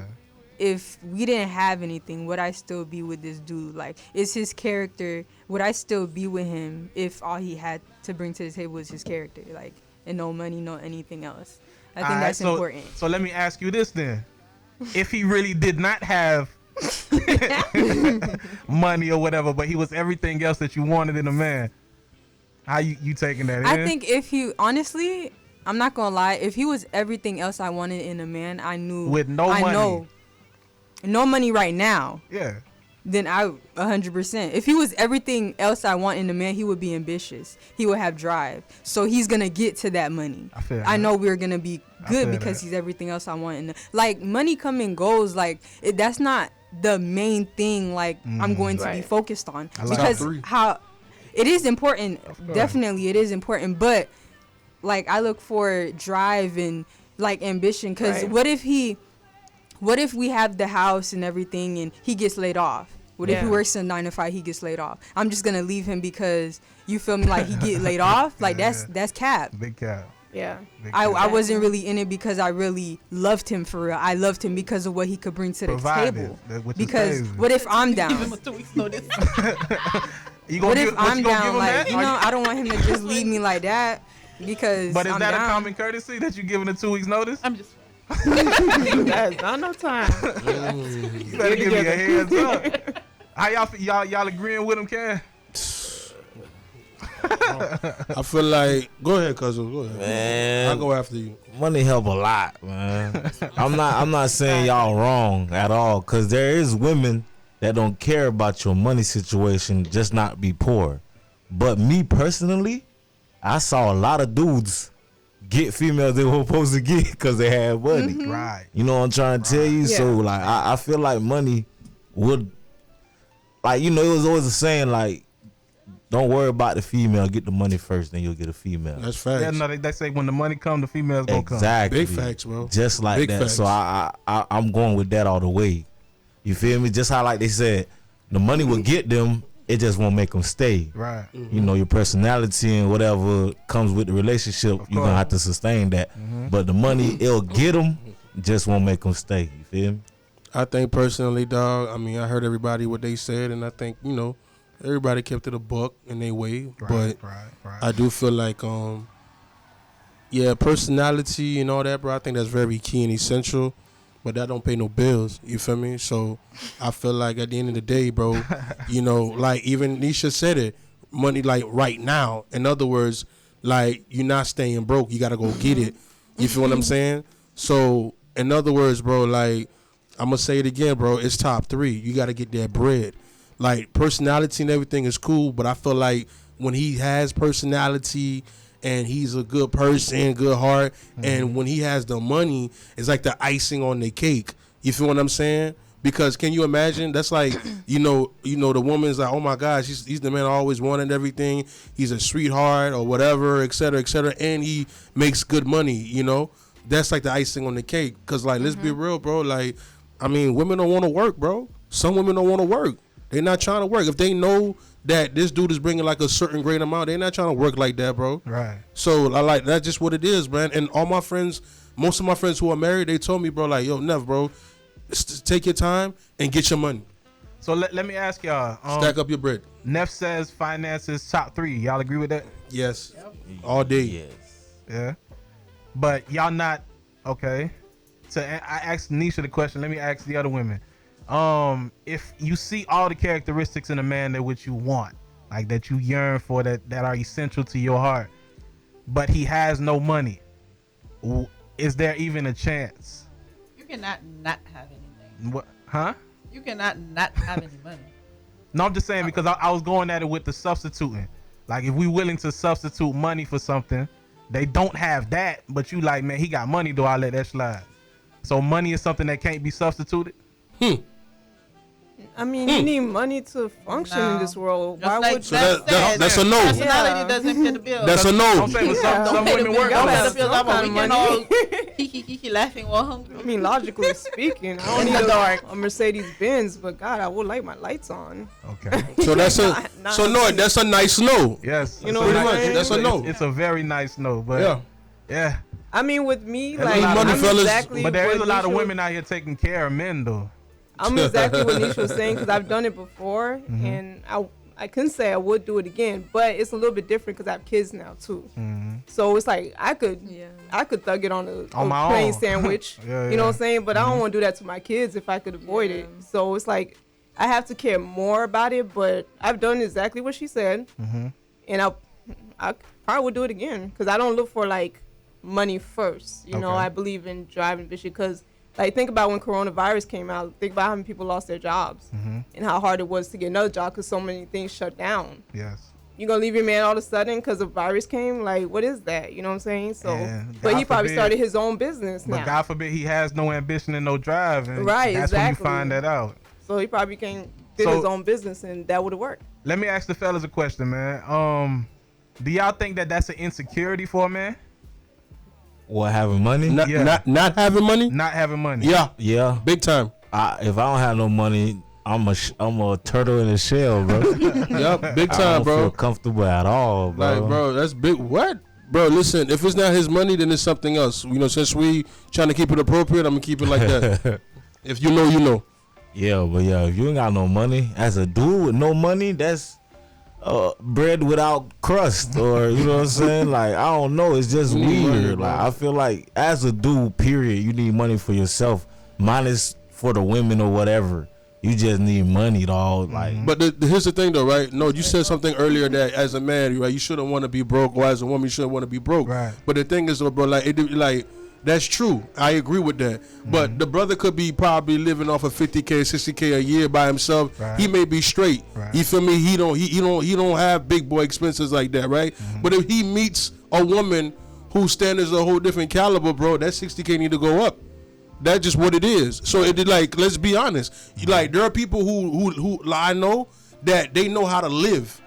I: if we didn't have anything, would I still be with this dude? Like, is his character, would I still be with him if all he had to bring to the table was his character? Like, and no money, no anything else. I think that's important.
B: So let me ask you this then. If he really did not have money or whatever, but he was everything else that you wanted in a man, how you taking that in?
I: I think if he, honestly, I'm not going to lie, if he was everything else I wanted in a man, I knew.
B: With no money.
I: know. No money right now.
B: Yeah.
I: Then I 100%. If he was everything else I want in a man, he would be ambitious. He would have drive. So he's gonna get to that money. I know we're gonna be good because he's everything else I want. Like, money come and goes. Like, that's not the main thing. Like, I'm going to be focused on, because how it is important. Definitely, it is important. But like, I look for drive and like ambition. Because what if we have the house and everything and he gets laid off? What if he works a 9 to 5, he gets laid off? I'm just gonna leave him because, you feel me, like he get laid off? Like, that's cap.
B: Big cap.
H: Yeah.
I: I wasn't really in it because I really loved him for real. I loved him because of what he could bring to the table. Because what if I'm down? What if I'm down? Like, I don't want him to just leave me like that because
B: But is
I: I'm
B: that
I: down.
B: a common courtesy that you giving a 2 weeks notice?
D: I'm just.
H: That's not no time.
B: You better give me a heads up. How y'all agreeing with him, Ken?
A: I feel like, go ahead, cousin. Go ahead.
C: Man,
A: I'll go after you.
C: Money help a lot, man. I'm not saying y'all wrong at all, because there is women that don't care about your money situation, just not be poor. But me personally, I saw a lot of dudes get females they were supposed to get because they had money.
B: Right.
C: You know what I'm trying to tell you?
H: Yeah.
C: So like, I feel like money would, like, it was always a saying, like, don't worry about the female. Get the money first, then you'll get a female.
A: That's facts.
B: Yeah, no, they say when the money come, the females gonna come.
C: Exactly.
A: Big facts, bro.
C: Just like
A: Big
C: that.
A: facts.
C: So I'm going with that all the way. You feel me? Just how like they said, the money will get them. It just won't make them stay.
B: Right.
C: You know, your personality and whatever comes with the relationship, you're gonna have to sustain that. But the money, it'll get them, just won't make them stay. You feel me?
A: I think personally, dog. I mean, I heard everybody what they said, and I think everybody kept it a buck in their way.
B: Right.
A: But I do feel like, yeah, personality and all that, bro. I think that's very key and essential. But that don't pay no bills. You feel me? So I feel like at the end of the day, bro, like even Nisha said it, money like right now. In other words, like you're not staying broke. You gotta go get it. You feel what I'm saying? So in other words, bro, like I'm gonna say it again, bro. It's top 3. You gotta get that bread. Like personality and everything is cool, but I feel like when he has personality and he's a good person, good heart, and when he has the money, it's like the icing on the cake. You feel what I'm saying? Because can you imagine? That's like, the woman's like, oh my gosh, he's the man I always wanted, everything. He's a sweetheart or whatever, et cetera, and he makes good money, That's like the icing on the cake. Because, like, let's be real, bro. Like, I mean, women don't want to work, bro. Some women don't want to work. They're not trying to work. If they know that this dude is bringing like a certain great amount, they're not trying to work like that, bro.
B: Right.
A: So I like that's just what it is, man. And all my friends, most of my friends who are married, they told me, bro, like, yo, Nev, bro, take your time and get your money.
B: So let me ask y'all.
A: Stack up your bread.
B: Neff says finances top 3. Y'all agree with that?
A: Yes. Yep. All day.
C: Yes.
B: Yeah. But y'all not okay. So I asked Nisha the question. Let me ask the other women. If you see all the characteristics in a man that what you want, like that you yearn for, that are essential to your heart, but he has no money, is there even a chance?
G: You cannot not have anything.
B: What? Huh?
G: You cannot not have any money.
B: No, I'm just saying because I was going at it with the substituting. Like if we willing to substitute money for something, they don't have that, but you like, man, he got money, though I let that slide. So money is something that can't be substituted?
H: I mean, you need money to function in this world. Why would
A: that's a no.
G: Personality doesn't pay the bill.
A: That's a no.
B: I'm saying, but some women work
G: Don't
B: on
G: pay the
B: that.
G: bills. I'm a weekend all hee laughing while hungry.
H: I mean, logically speaking, I don't need a Mercedes Benz, but God, I would like my lights on.
B: Okay.
A: So that's that's a nice no.
B: Yes.
H: You know
A: Pretty
H: what
A: much.
H: I'm saying?
A: That's a no.
B: It's a very nice no, but yeah.
H: I mean, with me,
B: There's
H: like,
B: a lot of
H: I'm
A: fellas-
H: exactly
B: But there is a
H: what
B: lot of
H: Nisha-
B: women out here taking care of men, though.
H: I'm exactly what Nisha was saying because I've done it before, and I couldn't say I would do it again, but it's a little bit different because I have kids now too. So it's like I could thug it on a
B: my
H: plain
B: own.
H: sandwich, you know what I'm saying? But I don't want to do that to my kids if I could avoid it. So it's like I have to care more about it, but I've done exactly what she said, and I probably would do it again because I don't look for like money first. You know,
B: Okay.
H: I believe in driving vision because. Like, think about when coronavirus came out. Think about how many people lost their jobs and how hard it was to get another job because so many things shut down.
B: Yes.
H: You gonna leave your man all of a sudden because the virus came? Like, what is that? You know what I'm saying? So,
B: And
H: but he
B: God
H: probably
B: forbid-
H: started his own business
B: But
H: now.
B: God forbid he has no ambition and no drive. And
H: Right,
B: that's when you
H: exactly.
B: find that out.
H: So he probably did
B: So-
H: his own business and that would have worked.
B: Let me ask the fellas a question, man. Do y'all think that that's an insecurity for a man?
C: What, having money?
A: Not having money?
B: Not having money.
C: Yeah.
A: Big time.
C: If I don't have no money, I'm a turtle in a shell, bro.
A: Yep, big
C: I
A: time,
C: don't
A: bro.
C: feel comfortable at all, bro.
A: Like, bro, that's big. What? Bro, listen, if it's not his money, then it's something else. Since we trying to keep it appropriate, I'm going to keep it like that. If you know, you know.
C: Yeah, but if you ain't got no money, as a dude with no money, that's bread without crust, or you know what I'm saying? Like, I don't know, it's just
A: You need
C: weird.
A: money, bro.
C: Like, I feel like as a dude, period, you need money for yourself, minus for the women or whatever. You just need money, dog. Like,
A: But here's the thing, though, right? No, you said something earlier that as a man, right, you shouldn't want to be broke, or as a woman, you shouldn't want to be broke.
B: Right.
A: But the thing is, though, bro, like that's true. I agree with that. But the brother could be probably living off of $50K, $60K a year by himself.
B: Right.
A: He may be straight.
B: Right.
A: You feel me? He don't have big boy expenses like that, right? But if he meets a woman whose standards are a whole different caliber, bro, that $60K need to go up. That's just what it is. So it like, let's be honest. Like, there are people who I know that they know how to live.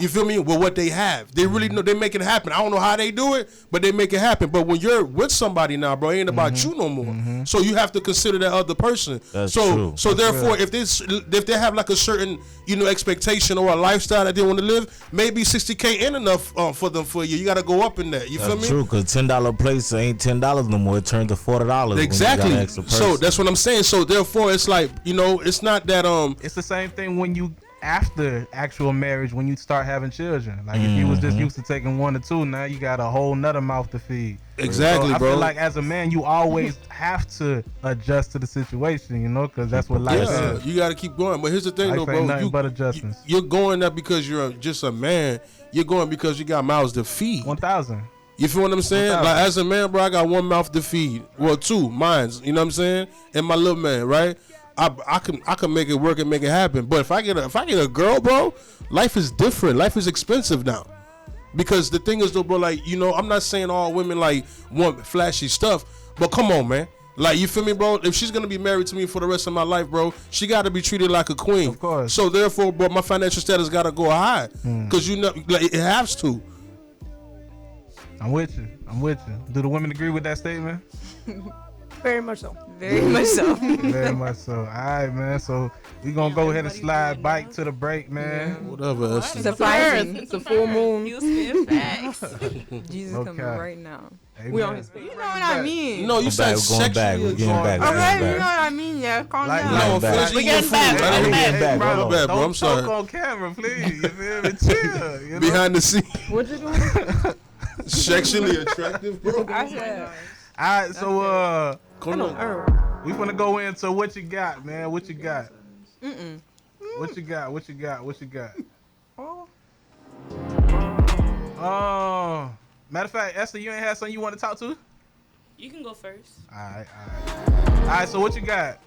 A: You feel me? With what they have. They really know they make it happen. I don't know how they do it, but they make it happen. But when you're with somebody now, bro, it ain't about you no more. So you have to consider that other person.
C: That's
A: so
C: true.
A: so
C: That's
A: therefore
C: real.
A: if they have like a certain, expectation or a lifestyle that they want to live, maybe $60K ain't enough for you. You gotta go up in that. You feel
C: That's
A: me?
C: true, cause $10 place ain't $10 no more. It turned to $40.
A: Exactly. So that's what I'm saying. So therefore it's like, it's not that
B: It's the same thing when you after actual marriage, when you start having children. Like if you was just used to taking 1 or 2, now you got a whole nother mouth to feed.
A: Exactly,
B: so I
A: bro.
B: feel like as a man, you always have to adjust to the situation, because that's what life is.
A: You gotta keep going. But here's the thing,
B: Life
A: though,
B: ain't
A: bro.
B: nothing but adjustments.
A: You're going there because you're just a man. You're going because you got mouths to feed.
B: 1,000.
A: You feel what I'm saying?
B: 1,000.
A: Like as a man, bro, I got 1 mouth to feed. Well, 2, mine's. You know what I'm saying? And my little man, right? I can make it work and make it happen. But if I get a girl, bro, life is different. Life is expensive now. Because the thing is, though, bro, like, I'm not saying all women like want flashy stuff, but come on, man. Like, you feel me, bro? If she's gonna be married to me for the rest of my life, bro, she gotta be treated like a queen.
B: Of course.
A: So therefore, bro, my financial status gotta go high. Cause like, it has to.
B: I'm with you. Do the women agree with that statement?
H: Very much so.
I: Very much so.
B: Very much so. All right, man. So we gonna go ahead and slide bike to the break, man.
A: Whatever.
I: Surprising.
H: It's a full moon.
D: You spit facts.
I: Jesus
B: No
I: coming
B: cap.
I: right now.
B: Hey,
H: We
B: man.
H: on his
I: You know what I mean.
A: No, you said
C: We're going back. We're getting back.
H: Okay,
C: We're getting
H: you know
C: back.
H: what I mean. Yeah, calm
B: Like,
H: down.
A: No,
C: back.
A: finish
G: We
A: eating your
G: getting
A: food.
G: back.
A: I didn't
C: Getting
A: hear
C: back,
A: my
C: hold on.
A: bad, bro. I'm
B: Don't
A: sorry.
B: talk on camera, please. You feel me? Chill. You know?
A: Behind the scene.
H: What you doing?
A: Sexually attractive, bro.
H: I said.
B: All right, so
A: Come on.
B: we finna go into what you got, man. What you got? What you got? What you got? What you got? Matter of fact, Esther, you ain't had something you want to talk to?
D: You can go first.
B: All right. So what you got?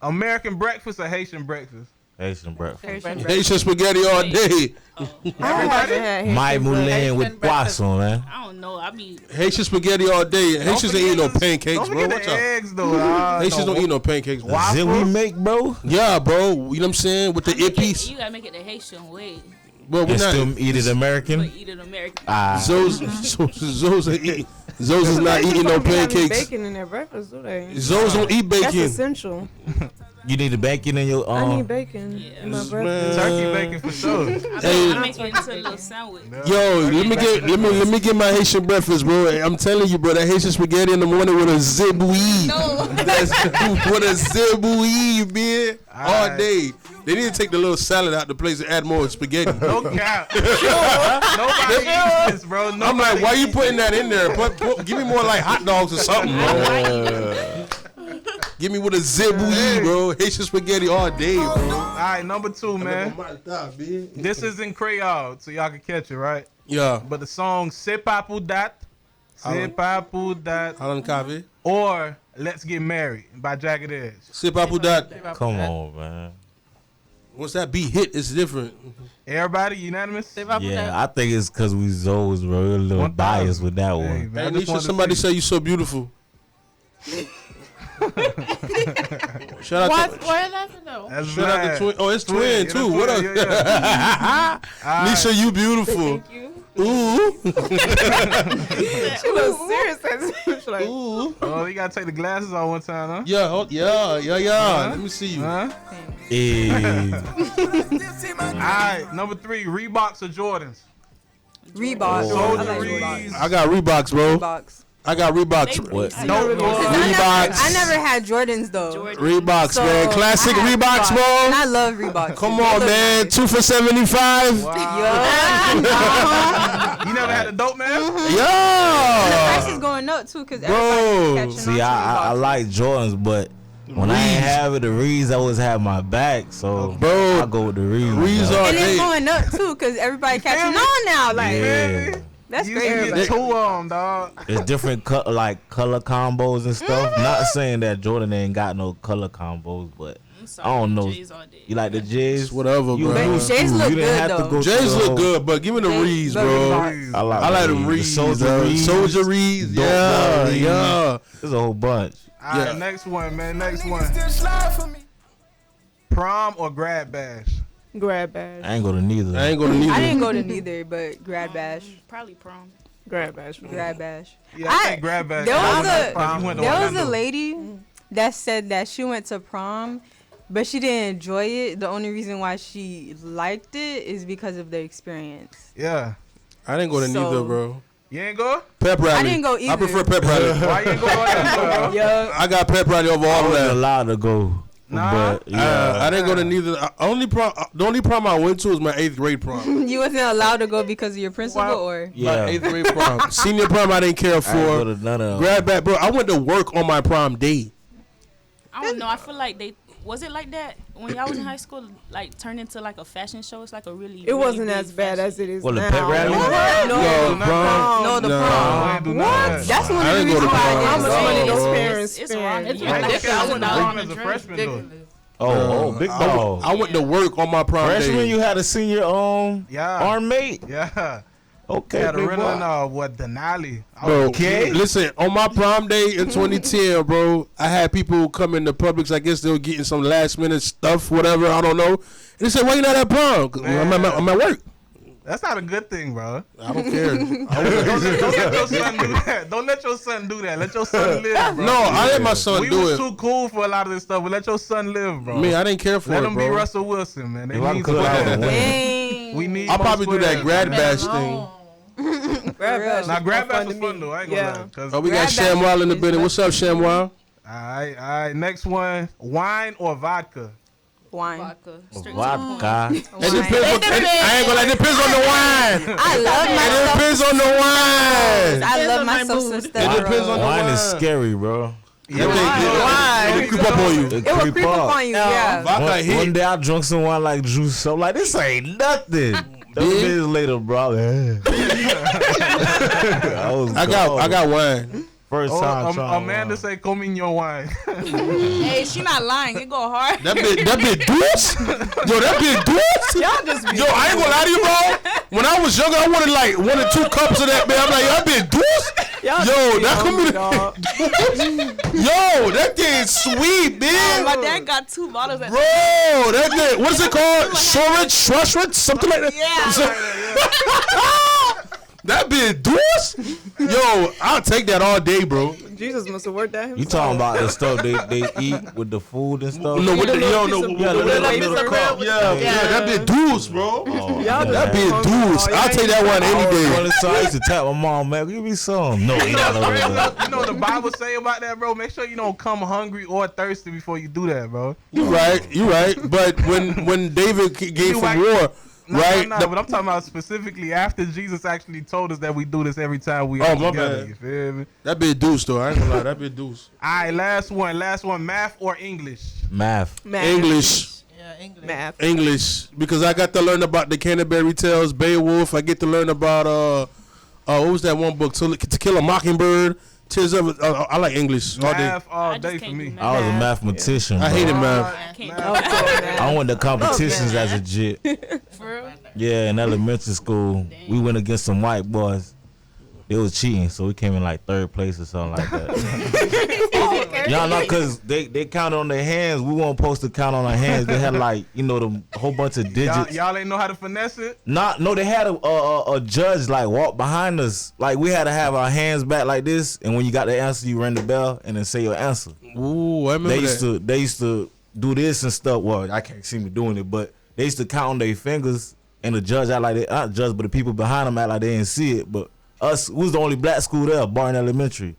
B: American breakfast or Haitian breakfast?
C: Haitian breakfast.
A: Haitian spaghetti all day.
C: My moulin with poisson, man.
D: I don't know. I be
A: Haitian spaghetti all day. Haitians ain't eat no pancakes,
B: Don't
A: bro.
B: forget
A: What's
B: the
A: up?
B: eggs, though.
A: Haitians don't eat no pancakes, bro.
C: Is it we make, bro?
A: Yeah, bro. You know what I'm saying? With the ippies.
D: You gotta make it the Haitian way,
A: Bro, we're
C: And
A: not.
C: still eat it
D: but
C: American?
D: eat it American.
A: Zoe's is not eating no pancakes.
H: Bacon in their breakfast, do they?
A: Zoe's don't eat
H: That's
A: bacon.
H: essential.
C: You need the bacon in your
H: I need bacon in my breakfast.
B: Turkey bacon for sure.
A: Hey,
D: I make it into a little sandwich.
A: yo, let me get my Haitian breakfast, bro. I'm telling you, bro, that Haitian spaghetti in the morning with a zibouille.
D: No.
A: With a zibouille, man, all
B: Alright.
A: day. They need to take the little salad out the place and add more spaghetti.
B: No cap. Nobody eats this, bro.
A: I'm like, why you putting that in there? Give me more like hot dogs or something, bro. Give me with a zibouille, bro. Haitian spaghetti all day, bro.
B: All right, number 2, man. This is in Creole, so y'all can catch it, right?
A: Yeah.
B: But the song C'est pas pour dat, C'est pas pour dat,
A: Alan Cave.
B: or Let's Get Married by Jagged Edge.
A: C'est pas pour that.
C: Come on, man.
A: Once that beat hit, it's different.
B: Everybody unanimous?
C: Yeah, I think it's because we Zoes, bro. We're a little
B: 1,000.
C: biased with that
B: Hey,
C: one.
B: man, I
A: Hey,
B: just
A: Nisha,
B: wanted to
A: somebody
B: see.
A: say you so beautiful. Shout out to
G: Why are you laughing though?
B: That's
A: shout out
B: mad.
A: to Twin. Oh, it's Twin
B: Yeah,
A: too.
B: that's
A: What up?
B: Twin, yeah. All right.
A: Nisha, you beautiful.
H: Thank you.
A: Ooh.
H: She was serious. She's like,
A: Ooh.
B: Oh, you gotta take the glasses off one time, huh?
A: Yeah, yeah. Let me see you.
B: Huh?
C: Hey.
B: All right, number 3, Reeboks or Jordans?
I: Reebok.
C: Oh.
I: I like
B: Soldieries.
I: Reeboks.
A: I got Reeboks, bro.
I: Reeboks.
A: I got Reeboks.
C: What?
A: Reeboks.
I: I never had Jordans though.
A: Reeboks,
I: So,
A: man. Classic
I: I had
A: Reeboks,
I: And
A: bro.
I: I love Reeboks.
A: Come
I: They
A: on,
I: look
A: man.
I: nice.
A: 2 for 75.
B: You never had a dope man?
A: Yeah.
I: Price is going up too because
A: Bro.
I: everybody's catching
C: See,
I: on to
C: I
I: Reeboks.
C: like Jordans, but when I ain't have it, the Reeds always have my back. So,
A: Bro,
C: I go with the Reeds.
A: Reeds
C: man.
A: are-
I: And it's
A: Hey.
I: going up too because everybody catching on now. Like
C: Yeah.
I: that's
B: You used to
I: crazy.
B: get 2 of them, dog.
C: It's different color combos and stuff. Not saying that Jordan ain't got no color combos, but
D: I'm sorry,
C: I don't know.
D: J's all day.
C: You like the J's?
A: Whatever,
C: You
A: bro.
C: new
I: Jays
C: school.
I: look
C: You didn't
I: good,
C: have to
I: though.
C: go to
A: Jays
C: the
A: look
C: whole-
A: good, but give me the Reeds,
I: love
A: bro.
I: Reeboks.
C: I
A: I like them
C: the
A: Reeds.
C: Soldier Reeds.
A: Soldier Reeds.
C: Dope
A: Yeah,
C: Reeds.
A: yeah.
C: There's a whole bunch.
B: All right,
A: Yeah.
B: next one, man. Next one. Prom or grad bash?
H: Grad bash.
C: I ain't go to neither.
A: I ain't go to neither.
I: I didn't go to neither, but grad bash.
D: Probably prom.
H: Grad bash.
I: Grad bash.
B: Yeah, I think grad bash.
I: There was
B: a
I: a lady that said that she went to prom, but she didn't enjoy it. The only reason why she liked it is because of the experience.
B: Yeah.
A: I didn't go to neither, bro.
B: You ain't go?
A: Pep rally.
I: I didn't go either.
A: I prefer pep rally.
B: Why you ain't go on that, bro?
I: Yeah.
A: I got pep rally over all
C: I
A: of
C: wasn't
A: that.
C: allowed to go.
B: Nah.
C: But, yeah.
A: I didn't go to neither. The only prom I went to was my 8th grade prom.
I: You wasn't allowed to go because of your principal, or
C: Yeah.
A: My 8th grade prom. Senior prom I didn't care
C: I ain't go
A: for.
C: to none of them.
A: Grad back, bro. I went to work on my prom day.
D: I don't know. I feel like was it like that when y'all was in high school? Like turned into like a fashion show. It's like a really.
H: It wasn't
D: big
H: as bad
D: fashion.
H: as it is
C: Well, the
H: now.
C: pep rally?
A: No, prom.
I: no, the
A: Nah.
I: prom.
B: What?
I: That's one
A: I
I: of the
A: didn't go
I: reasons
A: to
I: why
A: prom.
I: I
H: How
I: didn't
H: much
I: go.
H: money those
A: Oh.
H: parents
D: It's
H: spend?
D: wrong. It's
B: I
D: like
B: think I went to
D: $1,000
B: prom as a freshman, though.
C: Oh, big dog.
A: I went to work on my prom
C: Freshman,
A: day.
C: you had a senior
B: Yeah.
C: arm mate.
B: Yeah.
C: Okay,
B: Had a
C: big
B: rental
C: boy.
B: what Denali.
A: Bro,
C: Okay.
A: listen, on my prom day in 2010, bro, I had people come in the Publix. I guess they were getting some last minute stuff, whatever. I don't know. And they said, "Why you not at prom?" 'Cause I'm at work.
B: That's not a good thing, bro.
A: I don't care.
B: Don't let your son do that. Don't let your son do that. Let your son live, bro.
A: No, I let my son
B: we
A: do
B: was
A: it.
B: too cool for a lot of this stuff, but let your son live, bro.
A: Me, I didn't care for
B: Let
A: it,
B: him
A: bro.
B: be Russell Wilson, man. They
C: If I
B: need
C: could, I
B: squares.
C: would win.
I: Dang.
B: We need
A: I'll
B: more
A: probably do that
B: squares.
A: grad bash thing.
H: Grad bash.
B: Now, grad bash
H: fun
B: was
H: to
B: fun,
H: me.
B: though. I ain't gonna
H: Yeah.
B: lie. 'Cause-
A: Oh, we got
I: Grad bash
A: Shamwell in the
I: is
A: building. What's up, Shamwell?
B: All right. Next one, wine or vodka?
I: Wine.
D: Vodka. Straight
C: Vodka.
A: It depends on, I ain't gonna lie, it depends on the wine.
I: I love
A: It
I: my
A: depends on the wine.
I: I love
G: on my
I: myself
G: mood.
I: some
A: It depends on the
C: Wine
A: wine.
C: is scary, bro.
A: Yeah,
G: Wine.
A: It creep up on you.
C: It
I: It will
C: creep
I: creep up
C: up.
I: on you, yeah.
A: Vodka
C: One
A: hit.
C: day I drunk some wine like juice. So I'm like, this ain't nothing. Those days later, bro. I
A: got wine.
C: first time trying
B: Amanda
C: wine.
B: say, "Come in your wine."
D: Hey, she not lying. It go hard.
A: That bit deuce. Yo, that bit deuce.
H: Y'all just be
A: Yo, I ain't gonna lie to you, bro. When I was younger, I wanted like 1 or 2 cups of that, man. I'm like, that bit deuce.
H: Y'all
A: Yo,
H: just be
A: that
H: hungry,
A: could be
H: dog.
A: Yo, that thing's sweet, man.
D: My dad got 2 bottles at
A: Bro, that thing, what is it called? Shorage, something like that. That bit deuce. Yo, I'll take that all day, bro.
H: Jesus must have worked that himself.
C: You talking about the stuff they eat with the food and stuff?
A: No, with the
H: little
A: yo,
H: piece
A: no,
H: of-
C: Yeah, the
H: little
C: little
H: piece of
C: cup.
H: bread.
A: yeah, that bit deuce, bro.
H: Y'all
A: That
H: just
A: bit
H: hungry,
A: deuce.
H: dog.
A: I'll take that one any day.
C: So I used to tap my mom, man, give me some. No, you not over there.
B: You know what the Bible say about that, bro? Make sure you don't come hungry or thirsty before you do that, bro.
A: You right. But when David came from war, right?
B: No, but I'm talking about specifically after Jesus actually told us that we do this every time we are
A: Oh, my
B: together.
A: bad.
B: You feel me?
A: That bit deuce, though. I ain't gonna lie. That bit deuce.
B: All right, last one. Math or English?
C: Math.
H: Math.
A: English.
G: Yeah, English.
H: Math.
A: English. Because I got to learn about the Canterbury Tales, Beowulf. I get to learn about, what was that one book? To Kill a Mockingbird. Tears of I like English all day.
B: Math all
D: I
B: day
D: just
B: for
D: can't
B: me.
D: do
C: I was a
H: Math.
C: mathematician.
A: I
C: bro.
A: hated math.
D: I can't
B: Math.
C: I went to competitions as a jit.
D: For real?
C: Yeah, in elementary school, we went against some white boys. They was cheating, so we came in like 3rd place or something like that. Y'all know, cause they counted on their hands. We weren't supposed to count on our hands. They had like, the whole bunch of digits.
B: Y'all ain't know how to finesse it?
C: No, they had a judge like walk behind us. Like we had to have our hands back like this, and when you got the answer, you ring the bell and then say your answer.
A: Ooh, I remember
C: They used to do this and stuff. Well, I can't see me doing it, but they used to count on their fingers, and the judge act like not judge, but the people behind them act like they didn't see it. But us, we was the only black school there, Barton Elementary.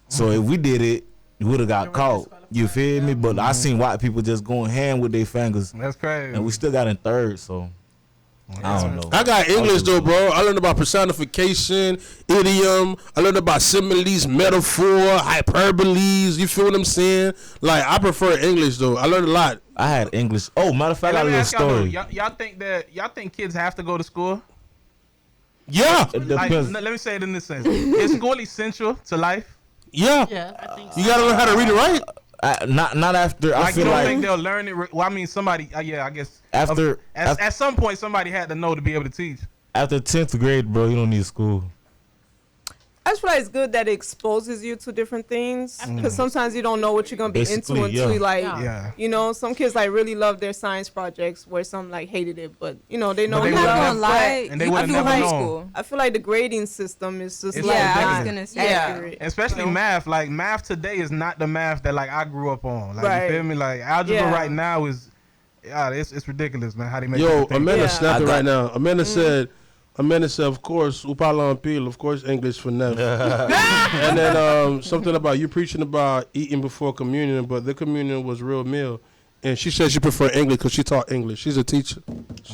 C: So if we did it, we would have got caught. You feel me? But I seen white people just going hand with their fingers,
B: That's crazy.
C: and we still got in 3rd. So I don't know.
A: I got English though, bro. I learned about personification, idiom. I learned about similes, metaphor, hyperboles. You feel what I'm saying? Like I prefer English though. I learned a lot.
C: I had English. Oh, matter of fact, I
B: Let
C: got
B: me
C: a little
B: ask y'all,
C: story.
B: though, y'all think kids have to go to school?
A: Yeah,
C: It
B: Like,
C: depends.
B: let me say it in this sense: is school essential to life?
A: yeah.
G: Yeah, I think so.
A: You gotta learn how to read and write.
C: Not after. I
B: Like you
C: feel
B: don't think
C: like
B: they'll learn it? Well, I mean, somebody. Yeah, I guess
C: after
B: at some point somebody had to know to be able to teach.
C: after 10th grade, bro, you don't need school.
H: I just feel like it's good that it exposes you to different things because sometimes you don't know what you're gonna be
C: Basically,
H: into until you like,
B: Yeah.
H: you know, some kids like really love their science projects where some like hated it, but you know they know.
B: But they
H: you
I: I'm
B: would've
I: not
H: love
I: gonna
B: never-
I: lie.
B: and they
I: You
B: would've
I: can do
B: never
I: high
B: known.
I: school.
H: I feel like the grading system is just
B: It's
H: like
I: Yeah, I
B: ridiculous.
I: was gonna say.
H: accurate.
B: Especially
H: you know?
B: math. Like math today is not the math that like I grew up on. Like
H: Right.
B: you feel me? Like algebra
H: Yeah.
B: right now is, it's ridiculous, man. How they make
A: Yo,
B: people think.
A: Amanda
H: Yeah.
A: snapped it
C: I got-
A: right now. Amanda said, of course, upala peel, of course, English for Nev. And then something about you preaching about eating before communion, but the communion was real meal. And she said she preferred English because she taught English. She's a teacher.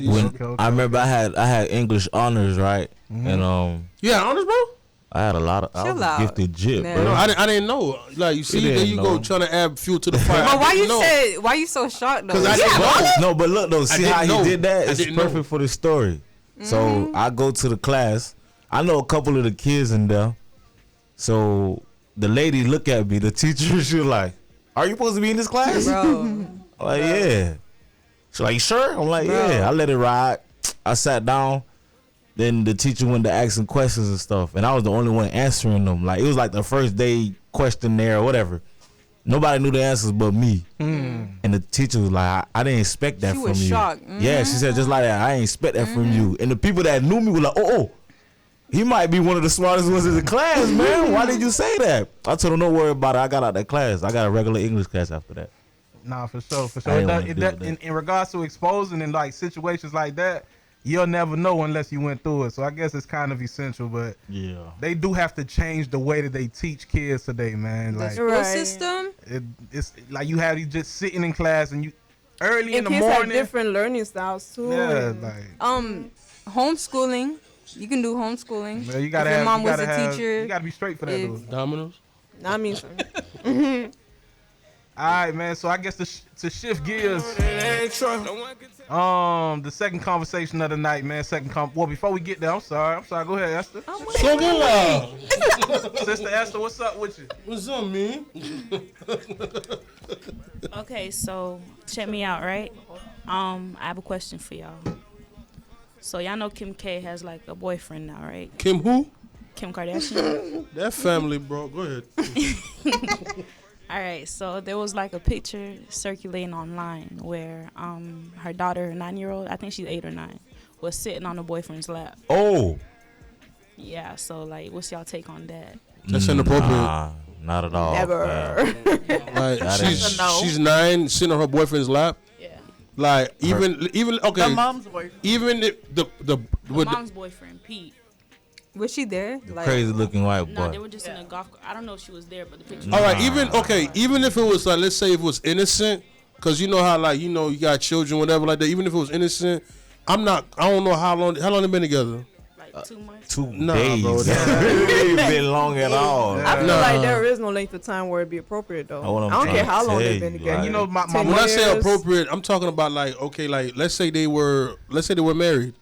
C: When
B: Okay.
C: I remember I had English honors, right? And
A: Yeah, honest, bro.
C: I had a lot of I
I: Chill
C: was
I: out.
C: a gifted jit,
I: Nah.
C: bro.
A: No, I didn't know. Like, you see,
C: didn't
A: there you go
C: know.
A: trying to add fuel to the fire.
I: But
A: I
I: why you so shocked though?
A: 'Cause I didn't know.
C: No, but look though, see
A: didn't
C: how he
A: know.
C: did that?
A: I
C: It's
A: didn't
C: perfect
A: know.
C: for the story. So I go to the class. I know a couple of the kids in there. So the lady look at me, the teacher, she was like, "Are you supposed to be in this class?"
I: Bro.
C: I'm like, yeah. She's like, "You sure?" I'm like, yeah. I let it ride. I sat down. Then the teacher went to asking questions and stuff, and I was the only one answering them. Like it was like the first day questionnaire or whatever. Nobody knew the answers but me. And the teacher was like, I didn't expect that
I: She
C: from
I: was
C: you.
I: shocked.
C: Yeah, she said just like that. I ain't expect that from you. And the people that knew me were like, oh, he might be one of the smartest ones in the class, man. Why did you say that? I told him, don't worry about it. I got out that class. I got a regular English class after that.
B: Nah, for sure, for
C: I
B: sure.
C: didn't wanna deal with that.
B: In regards to exposing and like situations like that, you'll never know unless you went through it. So I guess it's kind of essential, but
C: Yeah.
B: they do have to change the way that they teach kids today, man.
I: The
B: Like
I: school
H: Right.
I: system.
B: it's like you have you just sitting in class and you early in
H: And
B: the
H: kids have
B: morning.
H: different learning styles too.
B: Yeah,
H: and-
B: like
I: Homeschooling. You can do homeschooling.
B: man, you gotta
I: if your
B: have.
I: mom
B: You
I: was
B: gotta
I: a
B: have.
I: teacher.
B: You gotta be straight for that,
I: it's-
B: dude.
A: Dominoes.
H: I mean,
B: All right, man. So I guess to shift gears, the second conversation of the night, man. Well, before we get there, I'm sorry. Go ahead, Esther.
A: So get loud.
B: Sister Esther, what's up with you?
A: What's up, man?
D: Okay, so check me out, right? I have a question for y'all. So y'all know Kim K has like a boyfriend now, right?
A: Kim who?
D: Kim Kardashian.
A: That family, bro. Go ahead.
D: All right, so there was like a picture circulating online where her daughter, her 9-year-old, I think she's 8 or 9, was sitting on her boyfriend's lap.
C: Oh.
D: Yeah, so like, what's y'all take on that?
A: That's inappropriate.
C: Nah, not at all.
H: never.
A: Like
C: That
A: she's
G: is-
A: she's 9, sitting on her boyfriend's lap.
D: Yeah,
A: Like even okay.
G: The mom's boyfriend.
A: Even the
D: her
A: with
D: mom's boyfriend, Pete.
I: Was she there? Like,
C: Crazy looking white
D: No, they
C: boy.
D: were just in a golf. I don't know if she was there, but the picture.
A: all right, even if it was like, let's say if it was innocent, because you know how like you got children, whatever like that. Even if it was innocent, I don't know how long they been together.
D: like 2 months.
C: 2
A: Nah,
C: days.
A: bro.
C: It ain't been long at all.
H: I feel
A: Nah.
H: like there is no length of time where it'd be appropriate though.
C: Know what I'm
H: I don't care
C: trying to
H: how long
C: tell
H: they've been
C: you,
H: together.
C: like-
B: You know, my
H: 10
A: When I say
H: years.
A: appropriate, I'm talking about like okay, like let's say they were married.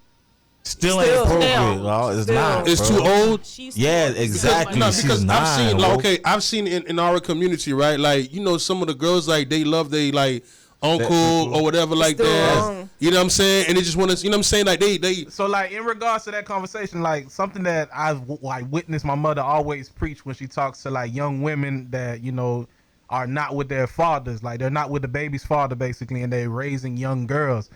C: Still ain't
H: Still.
C: appropriate.
H: Still.
C: dog. It's
H: Still.
C: not.
A: It's
C: bro.
A: too old.
D: She's
C: Yeah,
D: too old.
C: exactly.
A: No,
C: She's
A: because I've seen
C: 9,
A: like
C: bro.
A: okay, I've seen in our community, right? Like some of the girls like they love they like uncle or whatever like
H: Still
A: that.
H: wrong.
A: You know what I'm saying? And they just want to, you know what I'm saying? Like they
B: So like in regards to that conversation, like something that I've like witnessed my mother always preach when she talks to like young women that are not with their fathers, like they're not with the baby's father basically, and they're raising young girls.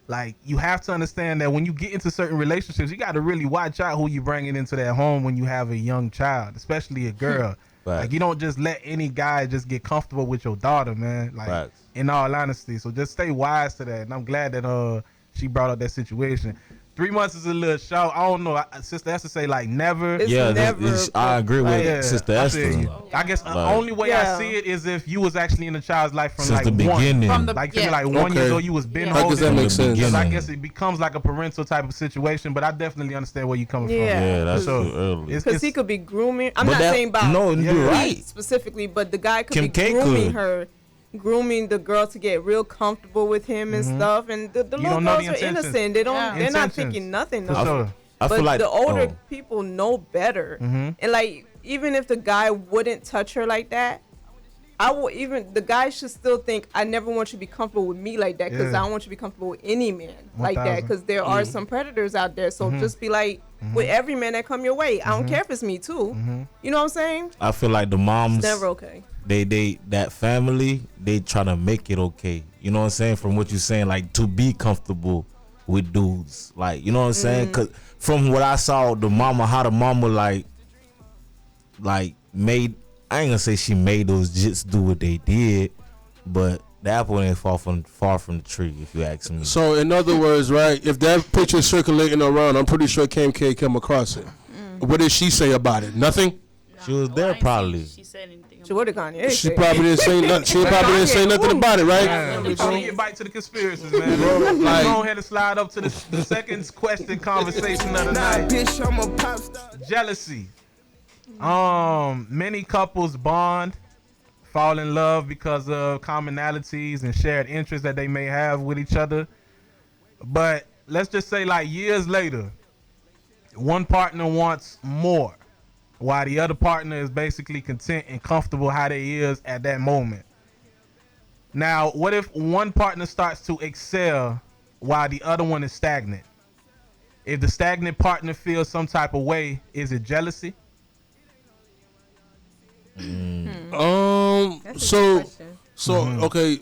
B: Like you have to understand that when you get into certain relationships, you got to really watch out who you bringing into that home when you have a young child, especially a girl.
C: Right.
B: Like you don't just let any guy just get comfortable with your daughter, man. Like
C: Facts.
B: in all honesty, so just stay wise to that. And I'm glad that she brought up that situation. 3 months is a little short. I don't know. Sister Esther say like never.
H: It's
C: Yeah,
H: never.
C: I agree with
B: Yeah,
C: Sister
B: I feel
C: Esther.
B: you. I guess the
C: Like-
B: only way
H: Yeah.
B: I see it is if you was actually in the child's life from
C: Since
B: like
C: the beginning.
G: From the-
B: like
G: Yeah.
B: like 1 year
A: Okay.
B: old, you was been
D: Yeah.
A: I
B: holding.
A: guess that makes sense.
B: Because I
C: Beginning.
B: guess it becomes like a parental type of situation, but I definitely understand where you're coming
H: Yeah.
C: Yeah, that's
B: So,
C: too early.
B: It's-
H: Because he could be grooming. I'm
C: But
H: not
C: that-
H: saying about
C: no, you're
B: Yeah.
C: right.
H: Pete specifically, but the guy could
C: Kim
H: be
C: K
H: grooming
C: could.
H: her, grooming the girl to get real comfortable with him and stuff. And the little
B: don't know
H: girls
B: the
H: are
B: intentions.
H: innocent. They don't.
G: Yeah.
H: They're not
B: Intentions.
H: thinking nothing.
B: For
H: though.
B: sure.
C: I
H: But
C: feel like
H: the older
C: oh,
H: people know better, and like even if the guy wouldn't touch her like that, I will even the guy should still think I never want you to be comfortable with me like that because I don't want you to be comfortable with any man like that because there are some predators out there. So just be like with every man that come your way. I don't care if it's me too. You know what I'm saying?
C: I feel like the moms,
H: It's never okay.
C: they that family, they try to make it okay. You know what I'm saying? From what you're saying, like to be comfortable with dudes, like you know what I'm saying? Cause from what I saw, how the mama like made. I ain't gonna say she made those jits do what they did, but the apple ain't far from the tree, if you ask me.
A: So in other words, right, if that picture's circulating around, I'm pretty sure Kim K come across it. What did she say about it? Nothing?
C: She was there probably.
D: She said anything.
H: She would have gone.
A: She probably didn't say nothing. She probably didn't say nothing about it, right?
B: Man, we gonna get back to the conspiracies, man. Let's go ahead and slide up to the second question conversation of the night. Jealousy. Many couples bond, fall in love because of commonalities and shared interests that they may have with each other. But let's just say like years later, one partner wants more, while the other partner is basically content and comfortable how they is at that moment. Now, what if one partner starts to excel while the other one is stagnant? If the stagnant partner feels some type of way, is it jealousy?
A: Okay,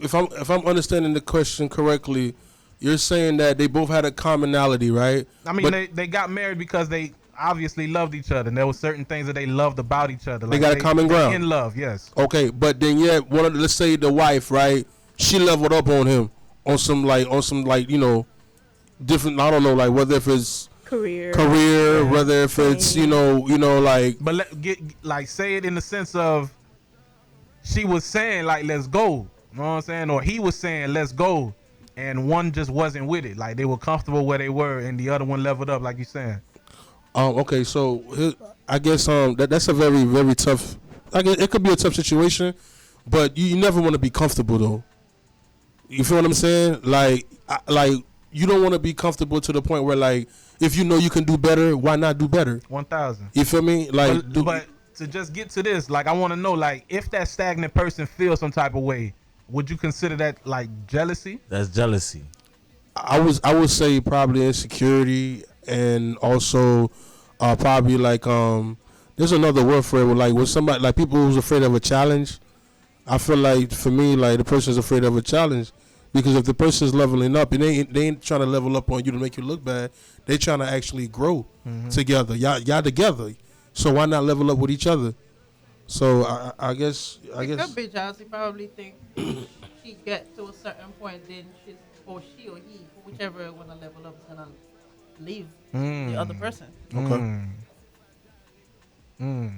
A: if I'm understanding the question correctly, you're saying that they both had a commonality, right?
B: I mean, they got married because they obviously loved each other, and there were certain things that they loved about each other.
A: They got a common ground.
B: In love, yes.
A: Okay, but then yet let's say the wife, right? She leveled up on him on some you know, different. I don't know, like whether if it's career, whether if it's you know like.
B: But say it in the sense of she was saying like let's go, you know what I'm saying, or he was saying let's go, and one just wasn't with it. Like they were comfortable where they were, and the other one leveled up, like you're saying.
A: Okay, so I guess that's a very very tough. I guess it could be a tough situation, but you never want to be comfortable though. You feel what I'm saying? Like you don't want to be comfortable to the point where like if you know you can do better, why not do better?
B: 1,000.
A: You feel me? Like,
B: but to just get to this, like I want to know, like if that stagnant person feels some type of way, would you consider that like jealousy?
C: That's jealousy.
A: I would say probably insecurity, and also probably like there's another word for it. Like with somebody like people who's afraid of a challenge. I feel like for me, like the person's afraid of a challenge. Because if the person's leveling up, and they ain't trying to level up on you to make you look bad, they trying to actually grow together. Y'all together, so why not level up with each other? So I guess
G: It could be jealousy. Probably think she get to a certain point, then she or he, whichever want to level up, is gonna leave the other person.
A: Okay.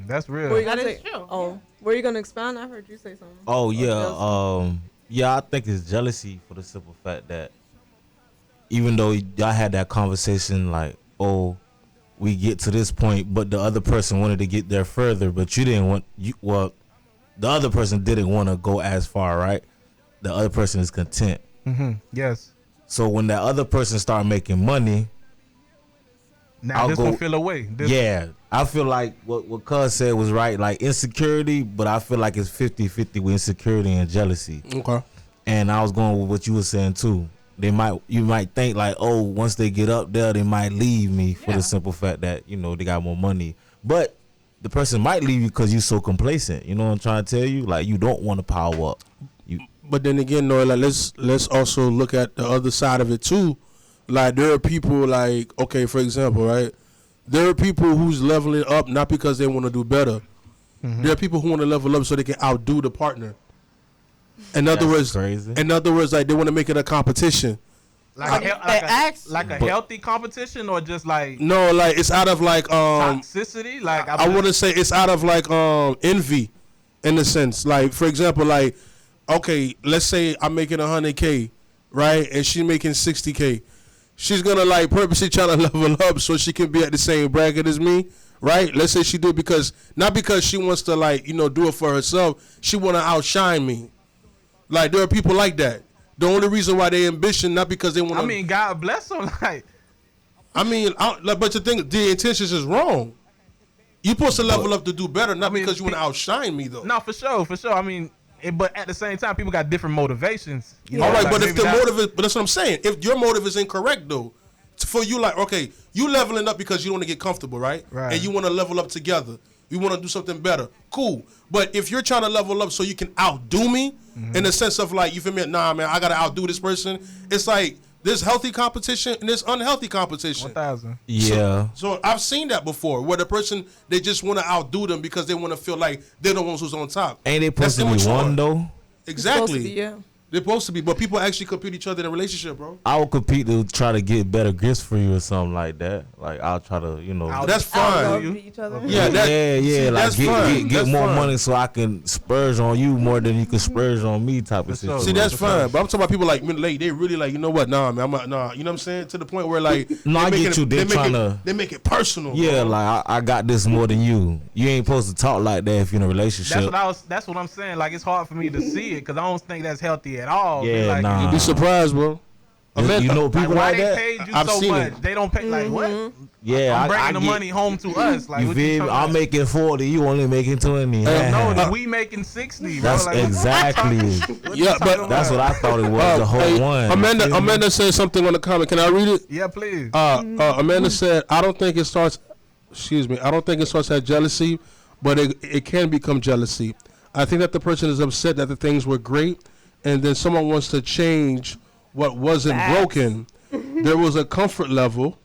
B: That's real.
G: That is true.
H: Oh, were you gonna expound? I heard you say something.
C: Oh yeah, yeah. I think it's jealousy for the simple fact that even though y'all had that conversation, like, oh, we get to this point, but the other person wanted to get there further, but you didn't want the other person didn't want to go as far, right? The other person is content.
B: Yes.
C: So when that other person start making money,
B: now this will feel away.
C: I feel like what Cuz said was right, like insecurity, but I feel like it's 50-50 with insecurity and jealousy.
A: Okay.
C: And I was going with what you were saying too. You might think like, oh, once they get up there, they might leave me for the simple fact that, you know, they got more money. But the person might leave you because you're so complacent. You know what I'm trying to tell you? Like you don't want to power up.
A: But then again, though, like let's also look at the other side of it too. Like there are people like, okay, for example, right? There are people who's leveling up not because they want to do better. There are people who want to level up so they can outdo the partner. In other words, like they want to make it a competition.
B: Like a healthy competition, or just like
A: no, like it's out of like
B: toxicity. Like
A: I want to say it's out of like envy, in a sense. Like for example, like okay, let's say I'm making 100K, right, and she's making 60K. She's gonna like purposely try to level up so she can be at the same bracket as me, right? Let's say she do it not because she wants to like, you know, do it for herself. She wanna outshine me. Like there are people like that. The only reason why they ambition, not because they want.
B: I mean, God bless them. Like,
A: I mean, but the intentions is wrong. You supposed to level up to do better, not because you want to outshine me though.
B: No, for sure. I mean, but at the same time, people got different motivations. You know,
A: All right,
B: like
A: but if
B: maybe
A: the
B: that-
A: motive is, but that's what I'm saying. If your motive is incorrect though, for you, like, okay, you leveling up because you want to get comfortable, right?
B: Right.
A: And you want to level up together. You want to do something better. Cool. But if you're trying to level up so you can outdo me, in the sense of like, you feel me? Nah, man, I gotta outdo this person. It's like there's healthy competition and there's unhealthy competition.
B: 1,000.
C: Yeah.
A: So I've seen that before, where the person, they just want to outdo them because they want to feel like they're the ones who's on top.
C: Ain't they
A: That's
C: supposed to be
A: immature.
C: one though?
A: Exactly.
H: Supposed to be, yeah.
A: They're supposed to be, but people actually compete each other in a relationship, bro.
C: I would compete to try to get better gifts for you or something like that. Like I'll try to, you know.
A: That's fine.
H: Outdo each other.
A: Yeah, that,
C: yeah. Like
A: that's fine.
C: get
A: That's
C: more
A: fine.
C: money so I can splurge on you more than you can splurge on me type of situation.
A: See, that's fine, but I'm talking about people like they really like, you know what? Nah, man, nah. You know what I'm saying? To the point where like,
C: No, I
A: they
C: get you. They
A: they make it personal.
C: Yeah,
A: bro.
C: like I got this more than you. You ain't supposed to talk like that if you're in a relationship.
B: That's what I'm saying. Like it's hard for me to see it because I don't think that's healthy at all.
C: Yeah,
B: like,
C: nah.
A: You'd be surprised, bro.
C: You know
B: Like,
C: people
B: why
C: like
B: they
C: that?
B: paid you
A: I've
B: so
A: seen
B: much?
A: it.
B: They don't pay like what?
C: Yeah,
B: I'm bringing
C: I
B: the
C: get-
B: money home to us. Like
C: You
B: what
C: feel me?
B: talking
C: I'm
B: about?
C: making 40, you only making 20.
B: No, we making 60. Bro.
C: That's
B: Like,
C: exactly.
A: Yeah, but
C: That's what I thought it was. The whole
A: hey,
C: one.
A: Amanda said something on the comment. Can I read it?
B: Yeah, please.
A: Amanda said, I don't think it starts. Excuse me. I don't think it starts at jealousy, but it can become jealousy. I think that the person is upset that the things were great, and then someone wants to change what wasn't broken. There was a comfort level.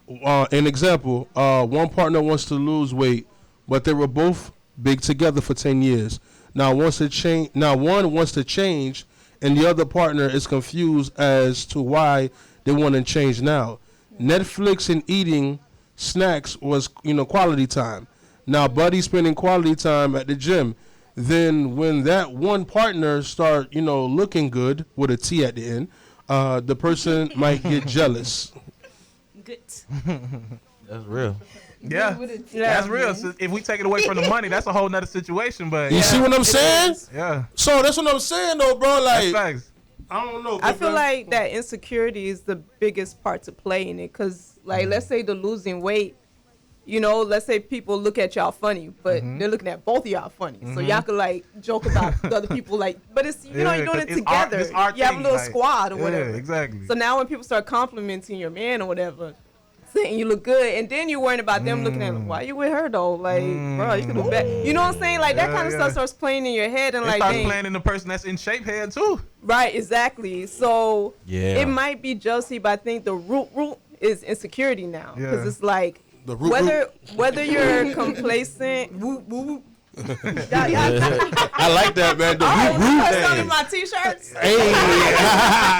A: An example: one partner wants to lose weight, but they were both big together for 10 years. Now wants to change. Now one wants to change, and the other partner is confused as to why they want to change now. Netflix and eating snacks was quality time. Now buddy's spending quality time at the gym. Then when that one partner start looking good with a T at the end, the person might get jealous.
D: Good.
C: That's real.
B: Yeah, that's real. So if we take it away from the money, that's a whole nother situation. But
A: You see what I'm saying?
B: yeah,
A: So that's what I'm saying though, bro.
B: that's
A: Like
B: facts.
A: I don't know.
H: I feel like that insecurity is the biggest part to play in it, because like let's say the losing weight, let's say people look at y'all funny, but they're looking at both of y'all funny, so y'all could like joke about the other people, like, but it's you're doing
B: 'cause
H: it
B: it's our-
H: together.
B: it's our
H: You have a
B: thing,
H: little
B: like,
H: squad or
B: yeah,
H: whatever.
B: exactly.
H: So now when people start complimenting your man or whatever, saying you look good, and then you're worrying about them looking at why you with her though, like bro, you could do better. You know what I'm saying? Like that
B: Yeah,
H: kind of
B: yeah.
H: stuff starts playing in your head, and
B: It
H: like
B: starts
H: dang.
B: playing in the person that's in shape head too.
H: Right, exactly. So
C: Yeah.
H: it might be jealousy, but I think the root is insecurity now, because
B: Yeah.
H: it's like
A: The root-
H: whether you're complacent.
A: I like that, man. The
H: Oh,
A: root
H: put some in
A: thing.
H: my t-shirts.
A: Hey,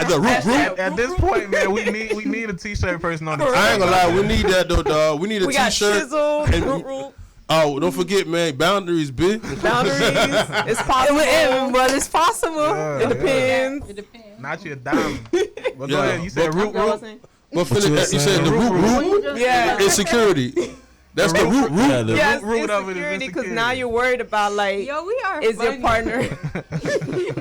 A: the root.
B: At this point, man, we need a t-shirt person on the
A: I ain't gonna lie, we need that though, dog. We need a
H: We got
A: t-shirt.
H: chisel,
A: and-
H: root,
A: Oh, don't forget, man, boundaries, bitch.
H: boundaries. It's possible,
I: but it's possible.
B: Yeah,
H: it depends.
G: It depends.
B: Not your diamond. But go
A: Yeah.
B: ahead. You said root.
A: But
C: you
A: you
C: were
A: said
C: saying?
A: the root
H: Yeah.
A: insecurity. That's the root.
C: Yeah, the
H: Yes,
B: root of it is
H: insecurity, because
B: insecurity.
H: now you're worried about like,
I: Yo, we are.
H: is your
I: funny.
H: partner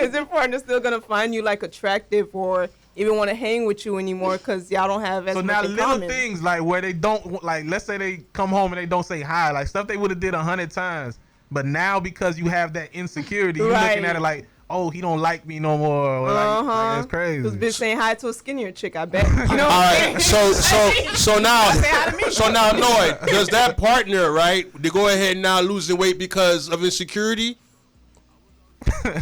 H: is your partner still gonna find you like attractive or even want to hang with you anymore because y'all don't have as
B: So
H: much
B: now
H: in
B: little
H: common.
B: things like where they don't, like, let's say they come home and they don't say hi, like stuff they would have did 100 times, but now because you have that insecurity, you're
H: Right.
B: looking at it like, oh, he don't like me no more. Or like, that's crazy.
H: Who's been saying hi to a skinnier chick? I bet. You know.
A: All right, so now,
H: Say hi to me.
A: so now, Noah, does that partner, right? They go ahead and now losing weight because of insecurity?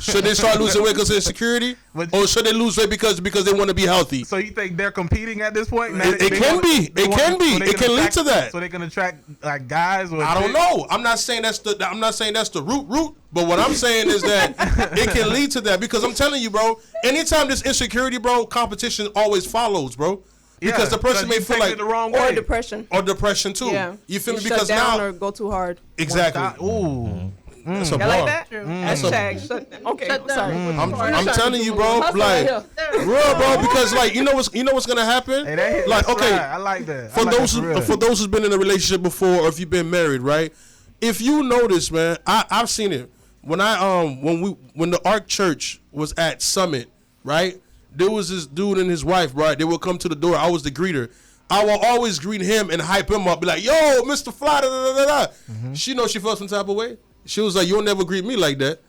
A: Should they start losing weight because of insecurity,
B: But-
A: or should they lose weight because they want to be healthy?
B: So you think they're competing at this point? Now
A: It
B: they
A: can
B: want-
A: be.
B: they
A: It
B: want-
A: can be.
B: so they
A: It can lead
B: attract-
A: to that.
B: So they can attract like guys or
A: I don't
B: chicks?
A: know. I'm not saying that's the root. But what I'm saying is that it can lead to that, because I'm telling you, bro. Anytime there's insecurity, bro, competition always follows, bro. Because
B: Yeah,
A: the person may
B: you
A: feel
B: taking
A: like
B: it the wrong
H: Or
B: way.
H: depression.
A: or depression too.
H: Yeah.
A: You feel me?
H: Shut
A: Because
H: down
A: now
H: or go too hard.
A: exactly.
B: Ooh.
A: That's a
H: I
A: bar.
H: like that.
A: That's a-
H: Hashtag shut down. Okay,
G: Shut
H: I'm
G: down.
H: sorry.
A: I'm telling you, bro.
H: Hustle
A: Like,
H: right here.
A: real, bro. Because like you know what's gonna happen.
B: Hey, that hit,
A: Like,
B: that's
A: okay,
B: right. I like that. I
A: for
B: like
A: those
B: that for real.
A: for those who's been in a relationship before, or if you've been married, right? If you notice, man, I've seen it when when the Ark Church was at Summit, right? There was this dude and his wife, right? They would come to the door. I was the greeter. I will always greet him and hype him up, be like, "Yo, Mr. Fly." Da, da, da, da. She knows she felt some type of way. She was like, "You'll never greet me like that."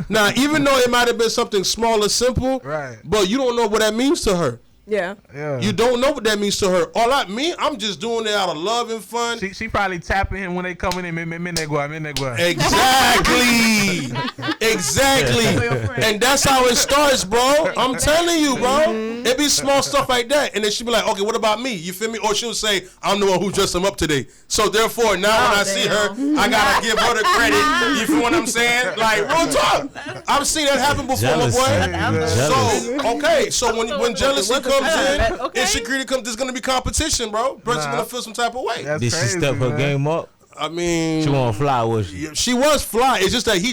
A: Now, even though it might have been something small or simple,
B: Right.
A: but you don't know what that means to her.
H: Yeah.
B: Yeah.
A: You don't know what that means to her. I'm just doing it out of love and fun.
B: She probably tapping him when they coming in.
A: Exactly. And that's how it starts, bro. I'm telling you, bro. It be small stuff like that. And then she be like, okay, what about me? You feel me? Or she'll say, I'm the one who dressed him up today. So therefore, now when I see her, I gotta give her the credit. You feel what I'm saying? Like, real talk. I've seen that happen before, my boy. So, okay. So when jealousy comes in, insecurity comes, there's gonna be competition, bro. Person's gonna feel some type of way.
B: That's
C: Did she
B: crazy,
C: step her
B: man.
C: game up?
A: I mean,
C: She wanna fly, was she?
A: she was fly. It's just that he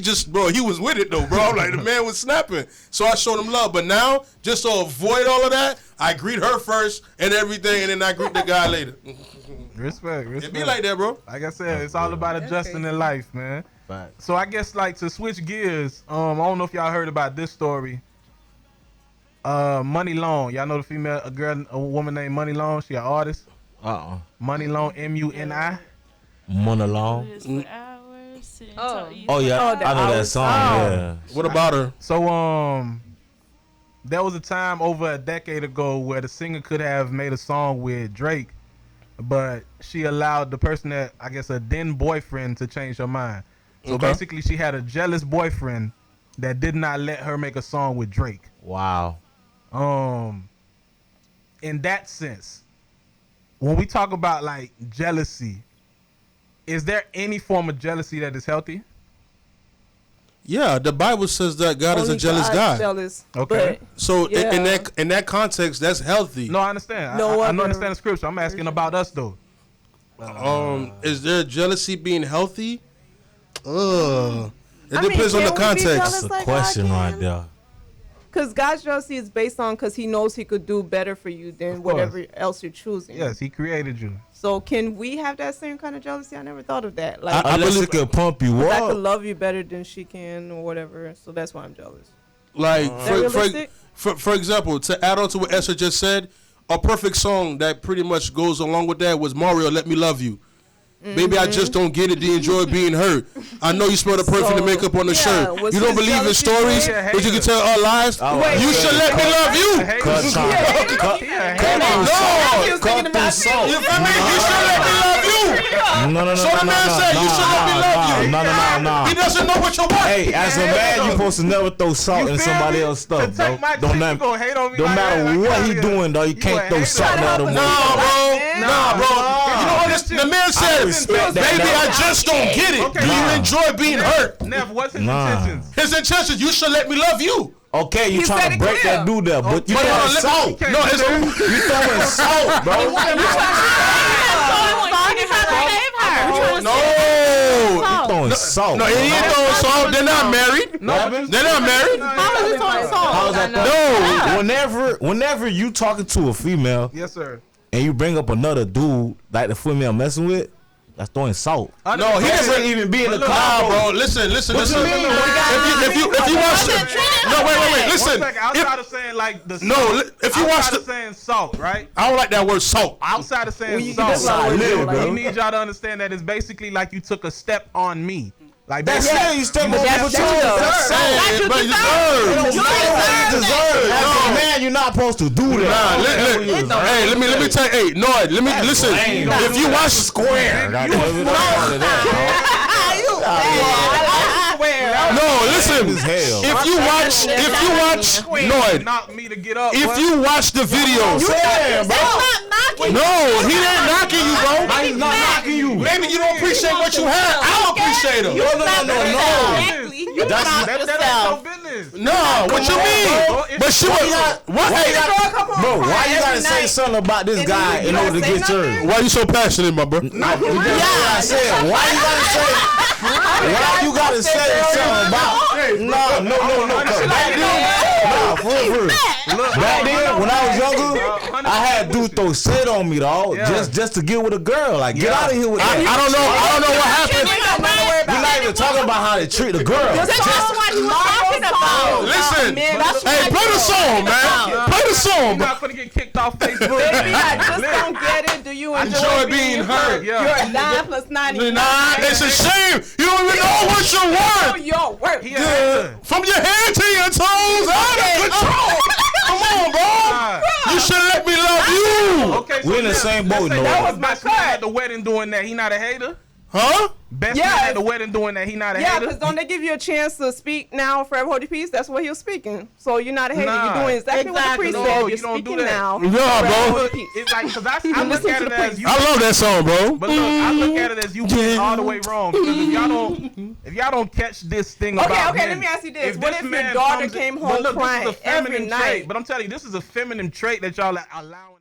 A: was with it though, bro. Like the man was snapping. So I showed him love. But now, just to avoid all of that, I greet her first and everything, and then I greet the guy later.
B: Respect.
A: It be like that, bro.
B: Like I said, it's all about adjusting in life, man.
C: Right.
B: So I guess like to switch gears, I don't know if y'all heard about this story. Money Long. Y'all know a woman named Money Long. She an artist. Money Long, M-U-N-I.
C: Monalong.
D: Oh
C: Yeah, I know that song. Yeah.
A: What about her?
B: So there was a time over a decade ago where the singer could have made a song with Drake, but she allowed the person that I guess a then boyfriend to change her mind. So basically, she had a jealous boyfriend that did not let her make a song with Drake.
C: Wow.
B: In that sense, when we talk about like jealousy, is there any form of jealousy that is healthy?
A: Yeah, the Bible says that God is a
H: Only
A: jealous
H: God's
A: God.
H: Jealous.
B: Okay.
A: So
H: Yeah.
A: in that context, that's healthy.
B: No, I understand.
H: No
B: I
H: other
B: understand the scripture. I'm asking about us though.
A: Is there jealousy being healthy? It
H: I mean,
A: depends on the
H: can we be
A: context.
H: jealous
C: That's a
H: like
C: question
H: God
C: right
H: can?
C: there.
H: Because God's jealousy is based on because he knows he could do better for you than
B: course.
H: whatever else you're choosing.
B: Yes, he created you.
H: So can we have that same kind of jealousy? I never thought of that. Like
C: Unless it could pump you
H: I could
C: up.
H: love you better than she can or whatever. So that's why I'm jealous.
A: Like
H: Is that realistic?
A: for example, to add on to what Esther just said, a perfect song that pretty much goes along with that was Mario, Let Me Love You. Maybe I just don't get it to enjoy being hurt. I know you smell the perfume and makeup on the shirt.
H: was
A: You don't
H: his
A: believe in
H: jealousy
A: stories,
B: good?
A: but you can tell our lies.
H: Wait,
A: You should let me love you.
C: Cut through salt.
A: You feel me? You should let me love you.
C: No.
A: So the man said you should let me love you.
C: No.
A: He doesn't know what you want.
C: Hey, as a man, you supposed to never throw salt in somebody else's stuff, bro. Don't matter what he doing, though. You can't throw salt in other
A: Nah,
C: man.
A: bro. You know what? The man said,
C: respect that,
A: baby,
C: though.
A: I just don't get it.
B: Okay.
A: Do you
C: Nah.
A: enjoy being hurt?
B: Nev, what's his
C: Nah.
B: intentions?
A: His intentions, you should let me love you.
C: Okay, you
H: He
C: trying
H: said
C: to
H: it
C: break
H: clear.
C: that dude there, but you
A: But
C: throwing
A: let
C: salt.
A: me- No, it's
C: You throwing salt, bro.
A: no.
C: Throwing salt.
A: No, he ain't throwing salt. They're not married. They're not married.
H: How is it throwing salt?
C: How's that? No, whenever you talking to a female
B: Yes, sir.
C: and you bring up another dude like the female messing with, that's throwing salt.
A: No, he
C: That
A: doesn't
C: ain't even be in the
A: Nah,
C: car,
A: bro. Listen.
C: you mean?
A: If you watch the no, wait. Listen.
B: One second, outside of saying like the
A: No, if you watch
B: outside
A: the
B: of saying salt, right?
A: I don't like that word salt.
B: Outside of saying
H: you
B: salt,
H: that's not what
C: live,
H: you
C: bro.
B: we need y'all to understand that it's basically like you took a step on me. Like
C: That's
B: basically-
C: it. You step over
H: That's
C: what you
H: what you
C: deserve.
H: deserve.
A: Saying, but you
C: It don't
A: deserve.
C: matter what you deserve. As a man, you're not supposed to do that.
A: Nah, hey, let me tell you. Hey, no, let me listen.
C: lame.
A: If you watch Square, no, listen.
C: As hell.
A: If you watch, no,
B: knock me to get up.
A: if you watch the videos, no, he ain't knocking you, bro.
C: He's not knocking you.
A: Maybe you don't appreciate what you have. I appreciate him.
B: no, that ain't your business.
A: No, what you mean? But she was what? Hey,
C: Bro, why you gotta say something about this guy in order to get yours?
A: why you so passionate, my bro?
C: Why you gotta say something about? No. For real. Back then, when I was younger, I had dudes throw shit on me, dog, just to get with a girl. Like, get out of here with that.
A: I don't know what happened.
C: We're not even talking about how they treat the girl.
A: Listen, hey, play the song, man. Play the song,
B: You're
A: bro.
B: not gonna get kicked off Facebook.
H: Baby, I just don't get it. Do you
A: enjoy being hurt.
H: You're a 9 plus 99.
A: It's a shame. You don't even know what you're worth.
H: Your worth.
A: From your head to your toes, out of control. Come on, bro. You should let me love you.
B: Okay, so
C: we're in the same boat, no.
H: That was my
B: best man at the wedding doing that. He not a hater.
A: Huh?
B: Best man at the wedding doing that. He not a
H: Yeah,
B: hater.
H: because don't they give you a chance to speak now, forever hold your peace? That's what he was speaking. So you're not a hater. You're doing exactly what the priest
B: No,
H: said.
B: you
H: You're
B: don't do
H: speaking
B: that.
H: now.
A: Yeah,
H: forever
A: bro.
H: hold your peace.
B: It's like, because I look at it as you.
A: I love that song, bro.
B: But look, I look at it as you being all the way wrong. Because if y'all don't catch this thing about
H: Okay,
B: men,
H: let me ask you this.
B: if
H: What
B: this
H: if your
B: man
H: daughter
B: comes in-
H: came
B: but
H: home
B: look,
H: crying
B: this is a
H: every
B: feminine
H: night?
B: trait. But I'm telling you, this is a feminine trait that y'all are allowing